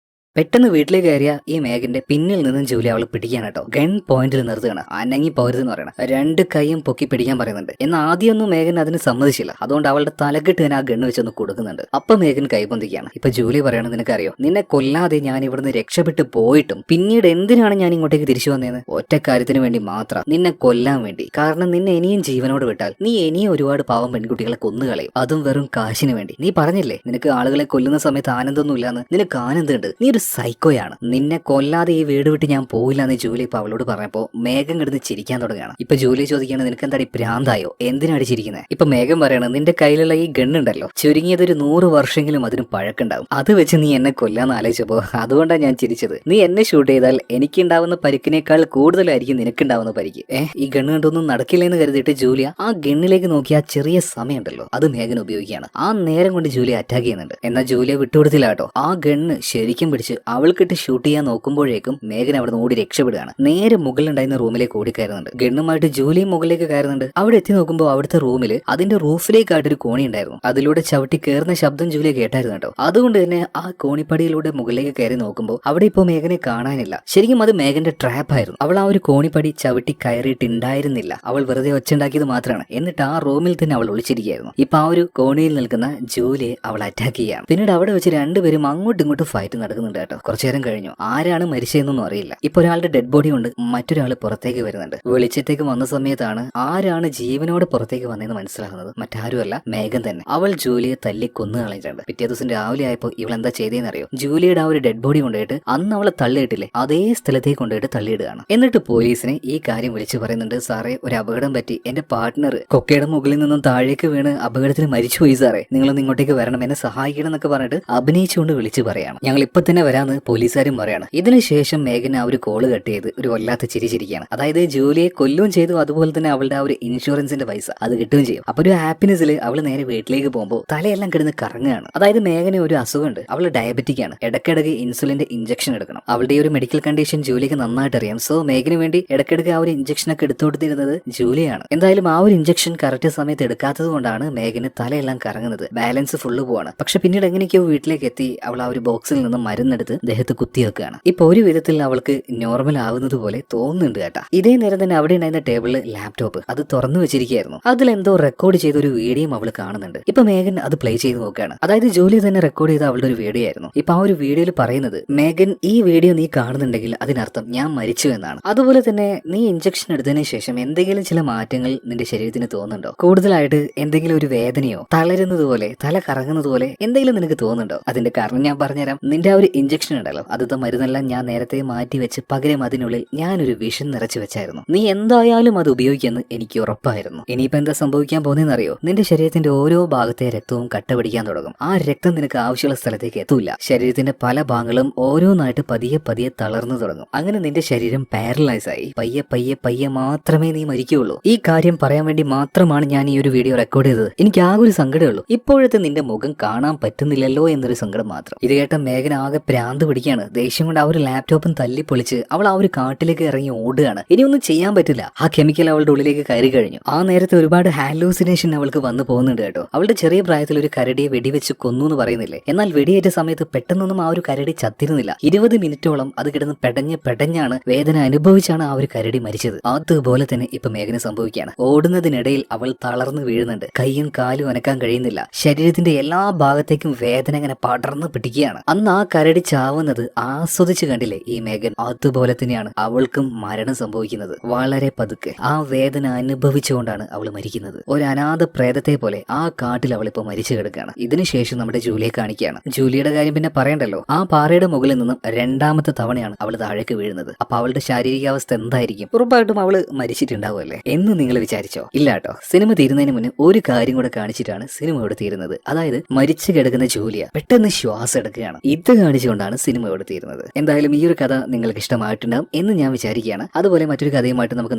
പെട്ടെന്ന് വീട്ടിലേക്ക് കയറിയ ഈ മേഘന്റെ പിന്നിൽ നിന്നും ജൂലി അവൾ പിടിക്കാൻ കേട്ടോ. ഗൺ പോയിന്റിൽ നിർത്തുകയാണ്. അനങ്ങി പോരുതെന്ന് പറയണം. 2 കൈയും പൊക്കി പിടിക്കാൻ പറയുന്നുണ്ട്. എന്നാൽ ആദ്യമൊന്നും മേഘൻ അതിന് സമ്മതിച്ചില്ല. അതുകൊണ്ട് അവളുടെ തലക്കെട്ട് തന്നെ ആ ഗണ്ണ് വെച്ചൊന്ന് കൊടുക്കുന്നുണ്ട്. അപ്പൊ മേഘൻ കൈപൊന്തിക്കുകയാണ്. ഇപ്പൊ ജൂലി പറയണം, നിനക്കറിയോ നിന്നെ കൊല്ലാതെ ഞാൻ ഇവിടുന്ന് രക്ഷപ്പെട്ടു പോയിട്ടും പിന്നീട് എന്തിനാണ് ഞാൻ ഇങ്ങോട്ടേക്ക് തിരിച്ചു വന്നതെന്ന്? ഒറ്റ കാര്യത്തിന് വേണ്ടി മാത്രം, നിന്നെ കൊല്ലാൻ വേണ്ടി. കാരണം നിന്നെ ഇനിയും ജീവനോട് വിട്ടാൽ നീ ഇനിയും ഒരുപാട് പാവം പെൺകുട്ടികളെ കൊന്നുകളയും, അതും വെറും കാശിന് വേണ്ടി. നീ പറഞ്ഞില്ലേ നിനക്ക് ആളുകളെ കൊല്ലുന്ന സമയത്ത് ആനന്ദമൊന്നുമില്ലാന്ന്. നിനക്ക് ആനന്ദമുണ്ട്, നീ ഒരു സൈക്കോയാണ്. നിന്നെ കൊല്ലാതെ ഈ വീട് വിട്ട് ഞാൻ പോയില്ല എന്ന് ജൂലി ഇപ്പൊ അവളോട് പറഞ്ഞപ്പോ മേഘം കിടന്ന് ചിരിക്കാൻ തുടങ്ങുകയാണ്. ഇപ്പൊ ജൂലി ചോദിക്കുകയാണ്, നിനക്ക് എന്താടി ഭ്രാന്തായോ, എന്തിനാണ് ചിരിക്കുന്നത്? ഇപ്പൊ മേഘം പറയണം, നിന്റെ കയ്യിലുള്ള ഈ ഗണ്ണുണ്ടല്ലോ ചുരുങ്ങിയത് ഒരു 100 വർഷമെങ്കിലും അതിന് പഴക്കുണ്ടാവും. അത് വെച്ച് നീ എന്നെ കൊല്ലാന്ന് ആലോചിച്ചപ്പോ അതുകൊണ്ടാണ് ഞാൻ ചിരിച്ചത്. നീ എന്നെ ഷൂട്ട് ചെയ്താൽ എനിക്കുണ്ടാവുന്ന പരിക്കിനേക്കാൾ കൂടുതലായിരിക്കും നിനക്കുണ്ടാവുന്ന പരിക്ക്. ഈ ഗണ്ണ് കണ്ടൊന്നും നടക്കില്ലെന്ന് കരുതിയിട്ട് ജൂലിയ ആ ഗണ്ണിലേക്ക് നോക്കി ആ ചെറിയ സമയമുണ്ടല്ലോ അത് മേഘൻ ഉപയോഗിക്കുകയാണ്. ആ നേരം കൊണ്ട് ജൂലിയ അറ്റാക്ക് ചെയ്യുന്നുണ്ട്. എന്നാൽ ജൂലിയ വിട്ടുകൊടുത്തില്ല കേട്ടോ. ആ ഗണ്ണ് ശരിക്കും പിടിച്ച് അവൾക്കിട്ട് ഷൂട്ട് ചെയ്യാൻ നോക്കുമ്പോഴേക്കും മേഘൻ അവിടെ നിന്ന് ഓടി രക്ഷപ്പെടുകയാണ്. നേരെ മുകളിലുണ്ടായിരുന്ന റൂമിലേക്ക് ഓടിക്കയറുന്നുണ്ട്. ഗണ്ണുമായിട്ട് ജൂലിയും മുകളിലേക്ക് കയറുന്നുണ്ട്. അവിടെ എത്തി നോക്കുമ്പോൾ അവിടുത്തെ റൂമിൽ അതിന്റെ റൂഫിലേക്കായിട്ടൊരു കോണി ഉണ്ടായിരുന്നു. അതിലൂടെ ചവിട്ടി കയറുന്ന ശബ്ദം ജൂലിയ കേട്ടായിരുന്നു കേട്ടോ. അതുകൊണ്ട് തന്നെ ആ കോണിപ്പടിയിലൂടെ മുകളിലേക്ക് കയറി നോക്കുമ്പോൾ അവിടെ ഇപ്പോൾ മേഘനെ കാണാനില്ല. ശരിക്കും അത് മേഘന്റെ ട്രാപ്പ് ആയിരുന്നു. അവൾ ആ ഒരു കോണിപ്പടി ചവിട്ടി കയറിയിട്ടുണ്ടായിരുന്നില്ല. അവൾ വെറുതെ ഒച്ചുണ്ടാക്കിയത് മാത്രമാണ്. എന്നിട്ട് ആ റൂമിൽ തന്നെ അവൾ ഒളിച്ചിരിക്കുകയായിരുന്നു. ഇപ്പൊ ആ ഒരു കോണിയിൽ നിൽക്കുന്ന ജൂലിയെ അവൾ അറ്റാക്ക് ചെയ്യാണ്. പിന്നീട് അവിടെ വെച്ച് രണ്ടുപേരും അങ്ങോട്ടും ഇങ്ങോട്ടും ഫൈറ്റ് നടക്കുന്നുണ്ട്. കേട്ടോ. കുറച്ചു നേരം കഴിഞ്ഞു. ആരാണ് മരിച്ചതെന്നൊന്നും അറിയില്ല. ഇപ്പൊ ഒരാളുടെ ഡെഡ് ബോഡി കൊണ്ട് മറ്റൊരാൾ പുറത്തേക്ക് വരുന്നുണ്ട്. വെളിച്ചത്തേക്ക് വന്ന സമയത്താണ് ആരാണ് ജീവനോട് പുറത്തേക്ക് വന്നതെന്ന് മനസ്സിലാകുന്നത്. മറ്റാരുമല്ല, മേഘൻ തന്നെ. അവൾ ജൂലിയെ തല്ലി കൊന്നു കളഞ്ഞിട്ടുണ്ട്. പിറ്റേ ദിവസം രാവിലെ ആയപ്പോൾ ഇവൾ എന്താ ചെയ്തതെന്ന് അറിയോ? ജൂലിയുടെ ആ ഒരു ഡെഡ് ബോഡി കൊണ്ടുപോയിട്ട് അന്ന് അവളെ തള്ളിയിട്ടില്ലേ, അതേ സ്ഥലത്തേക്ക് കൊണ്ടുപോയിട്ട് തള്ളിയിടുകയാണ്. എന്നിട്ട് പോലീസിനെ ഈ കാര്യം വിളിച്ചു പറയുന്നുണ്ട്. സാറേ, ഒരു അപകടം പറ്റി. എന്റെ പാർട്ട്ണർ കൊക്കയുടെ മുകളിൽ നിന്നും താഴേക്ക് വീണ് അപകടത്തിൽ മരിച്ചുപോയി സാറേ, നിങ്ങളൊന്ന് ഇങ്ങോട്ടേക്ക് വരണം, എന്നെ സഹായിക്കണം എന്നൊക്കെ പറഞ്ഞിട്ട് അഭിനയിച്ചുകൊണ്ട് വിളിച്ചു പറയാണ്. ഞങ്ങൾ ഇപ്പൊ തന്നെ വരാന്ന് പോലീസുകാരും പറയാണ്. ഇതിനുശേഷം മേഘൻ ആ ഒരു കോള് കട്ട് ചെയ്ത് ഒരു വല്ലാത്ത ചിരിച്ചിരിക്കുകയാണ്. അതായത് ജൂലിയെ കൊല്ലുകയും ചെയ്തു, അതുപോലെ തന്നെ അവളുടെ ആ ഒരു ഇൻഷുറൻസിന്റെ പൈസ അത് കിട്ടുകയും ചെയ്യും. അപ്പൊ ഒരു ഹാപ്പിനെസ്സിൽ അവള് നേരെ വീട്ടിലേക്ക് പോകുമ്പോൾ തലയെല്ലാം കിടന്ന് കറങ്ങുകയാണ്. അതായത് മേഘന് ഒരു അസുഖമുണ്ട്, അവള് ഡയബറ്റിക് ആണ്. ഇടയ്ക്കിടയ്ക്ക് ഇൻസുലിന്റെ ഇഞ്ചക്ഷൻ എടുക്കണം. അവളുടെ ഈ ഒരു മെഡിക്കൽ കണ്ടീഷൻ ജൂലിക്ക് നന്നായിട്ട് അറിയാം. സോ മേഘന് വേണ്ടി ഇടയ്ക്കിടയ്ക്ക് ആ ഒരു ഇഞ്ചക്ഷൻ ഒക്കെ എടുത്തുകൊടുത്തിരുന്നത് ജൂലിയാണ്. എന്തായാലും ആ ഒരു ഇഞ്ചക്ഷൻ കറക്റ്റ് സമയത്ത് എടുക്കാത്തത് കൊണ്ടാണ് മേഘന് തലയെല്ലാം കറങ്ങുന്നത്. ബാലൻസ് ഫുള്ള് പോവാണ്. പക്ഷെ പിന്നീട് എങ്ങനെയൊക്കെയോ വീട്ടിലേക്ക് എത്തി അവൾ ആ ഒരു ബോക്സിൽ നിന്നും മരുന്നെടുത്ത് ദേഹത്ത് കുത്തിവെക്കുകയാണ്. ഇപ്പൊ ഒരു വിധത്തിൽ അവൾക്ക് നോർമൽ ആവുന്നത് പോലെ തോന്നുന്നുണ്ട് കേട്ടാ. ഇതേ നേരം തന്നെ അവിടെ ഉണ്ടായിരുന്ന ടേബിളിൽ ലാപ്ടോപ്പ് അത് തുറന്നു വെച്ചിരിക്കുകയായിരുന്നു. അതിലെന്തോ റെക്കോർഡ് ചെയ്ത ഒരു വീഡിയോ അവൾ കാണുന്നുണ്ട്. ഇപ്പൊ മേഘൻ അത് പ്ലേ ചെയ്ത് നോക്കുകയാണ്. അതായത് ജൂലി തന്നെ റെക്കോർഡ് ചെയ്ത അവളുടെ ഒരു വീഡിയോ ആയിരുന്നു. ഇപ്പൊ ആ ഒരു വീഡിയോയിൽ പറയുന്നത്, മേഘൻ, ഈ വീഡിയോ നീ കാണുന്നുണ്ടെങ്കിൽ അതിനർത്ഥം ഞാൻ മരിച്ചു എന്നാണ്. അതുപോലെ തന്നെ നീ ഇഞ്ചക്ഷൻ എടുത്തതിന് ശേഷം എന്തെങ്കിലും ചില മാറ്റങ്ങൾ നിന്റെ ശരീരത്തിന് തോന്നുന്നുണ്ടോ? കൂടുതലായിട്ട് എന്തെങ്കിലും ഒരു വേദനയോ തളരുന്നത് പോലെ തല കറങ്ങുന്നത് പോലെ എന്തെങ്കിലും നിനക്ക് തോന്നുന്നുണ്ടോ? അതിന്റെ കാരണം ഞാൻ പറഞ്ഞുതരാം. നിന്റെ ആ ഒരു ഇഞ്ചക്ഷൻ ഉണ്ടല്ലോ, അതിന്റെ മരുന്നെല്ലാം ഞാൻ നേരത്തെ മാറ്റി വെച്ച് പകരം അതിനുള്ളിൽ ഞാനൊരു വിഷം നിറച്ചു വെച്ചായിരുന്നു. നീ എന്തായാലും അത് ഉപയോഗിക്കുമെന്ന് എനിക്ക് ഉറപ്പായിരുന്നു. ഇനിയിപ്പോ എന്താ സംഭവിക്കാൻ പോകുന്നതെന്നറിയോ? നിന്റെ ശരീരത്തിന്റെ ഓരോ ഭാഗത്തെ രക്തവും കട്ട പിടിക്കാൻ തുടങ്ങും. ആ രക്തം നിനക്ക് ആവശ്യമുള്ള സ്ഥലത്തേക്ക് എത്തൂല. ശരീരത്തിന്റെ പല ഭാഗങ്ങളും ഓരോന്നായിട്ട് പതിയെ പതിയെ തളർന്നു തുടങ്ങും. അങ്ങനെ നിന്റെ ശരീരം പാരലൈസ് ആയി പയ്യെ പയ്യെ പയ്യെ മാത്രമേ നീ മരിക്കുകയുള്ളൂ. ഈ കാര്യം പറയാൻ വേണ്ടി മാത്രമാണ് ഞാൻ ഈ ഒരു വീഡിയോ റെക്കോർഡ് ചെയ്തത്. എനിക്ക് ആകെ ഒരു സങ്കടമേ ഉള്ളൂ, ഇപ്പോഴത്തെ നിന്റെ മുഖം കാണാൻ പറ്റുന്നില്ലല്ലോ എന്നൊരു സങ്കടം മാത്രം. ഇത് കേട്ട മേഘന ആകെ പ്രാന്ത് പിടിക്കുകയാണ്. ദേഷ്യം കൊണ്ട് ആ ഒരു ലാപ്ടോപ്പും തല്ലിപ്പൊളിച്ച് അവൾ ആ ഒരു കാട്ടിലേക്ക് ഇറങ്ങി ഓടുകയാണ്. ഇനിയൊന്നും ചെയ്യാൻ പറ്റില്ല. ആ കെമിക്കൽ അവളുടെ ഉള്ളിലേക്ക് കയറി കഴിഞ്ഞു. ആ നേരത്തെ ഒരുപാട് ഹാലൂസിനേഷൻ അവൾക്ക് വന്നു പോകുന്നുണ്ട് കേട്ടോ. അവളുടെ ചെറിയ പ്രായത്തിൽ ഒരു കരടിയെ വെടിവെച്ച് കൊന്നു എന്ന് പറയുന്നില്ലേ? എന്നാൽ വെടിയേറ്റ സമയത്ത് പെട്ടെന്നൊന്നും ആ ഒരു കരടി ചത്തിരുന്നില്ല. 20 മിനിറ്റോളം അത് കിടന്ന് പെടഞ്ഞാണ് വേദന അനുഭവിച്ചാണ് ആ ഒരു കരടി മരിച്ചത്. അതുപോലെ തന്നെ ഇപ്പൊ മേഘന സംഭവിക്കുകയാണ്. ഓടുന്നതിനിടയിൽ അവൾ തളർന്നു വീഴുന്നുണ്ട്. കൈയും കാലും അനക്കാൻ കഴിയുന്നില്ല. ശരീരത്തിന്റെ എല്ലാ ഭാഗത്തേക്കും വേദന ഇങ്ങനെ പടർന്നു പിടിക്കുകയാണ്. അന്ന് ആ കരടി ചാവുന്നത് ആസ്വദിച്ച് കണ്ടില്ലേ ഈ മേഘൻ? അതുപോലെ തന്നെയാണ് അവൾക്കും മരണം സംഭവിക്കുന്നത്. വളരെ പതുക്കെ ആ വേദന അനുഭവിച്ചുകൊണ്ടാണ് അവൾ മരിക്കുന്നത്. ഒരു അനാഥ പ്രേതത്തെ പോലെ ആ കാട്ടിൽ അവൾ ഇപ്പൊ മരിച്ചു കിടക്കുകയാണ്. ഇതിനുശേഷം നമ്മുടെ ജൂലിയെ കാണിക്കുകയാണ്. ജൂലിയുടെ കാര്യം പിന്നെ പറയണ്ടല്ലോ. ആ പാറയുടെ മുകളിൽ നിന്നും രണ്ടാമത്തെ തവണയാണ് അവൾ താഴേക്ക് വീഴുന്നത്. അപ്പൊ അവളുടെ ശാരീരികാവസ്ഥ എന്തായിരിക്കും? ഉറപ്പായിട്ടും അവള് മരിച്ചിട്ടുണ്ടാവുമല്ലേ എന്ന് നിങ്ങൾ വിചാരിച്ചോ? ഇല്ല കേട്ടോ. സിനിമ തീരുന്നതിന് മുന്നേ ഒരു കാര്യം കൂടെ കാണിച്ചിട്ടാണ് സിനിമ ഇവിടെ തീരുന്നത്. അതായത് മരിച്ചു കിടക്കുന്ന ജൂലിയ പെട്ടെന്ന് ശ്വാസം എടുക്കുകയാണ്. ഇത് കാണിച്ചുകൊണ്ടാണ് സിനിമ ഇവിടെ തീരുന്നത്. എന്തായാലും ഈ ഒരു കഥ നിങ്ങൾക്ക് ഇഷ്ടമായിട്ടുണ്ടാവും എന്ന് ഞാൻ വിചാരിക്കുകയാണ്. അതുപോലെ മറ്റൊരു കഥയുമായിട്ട് നമുക്ക്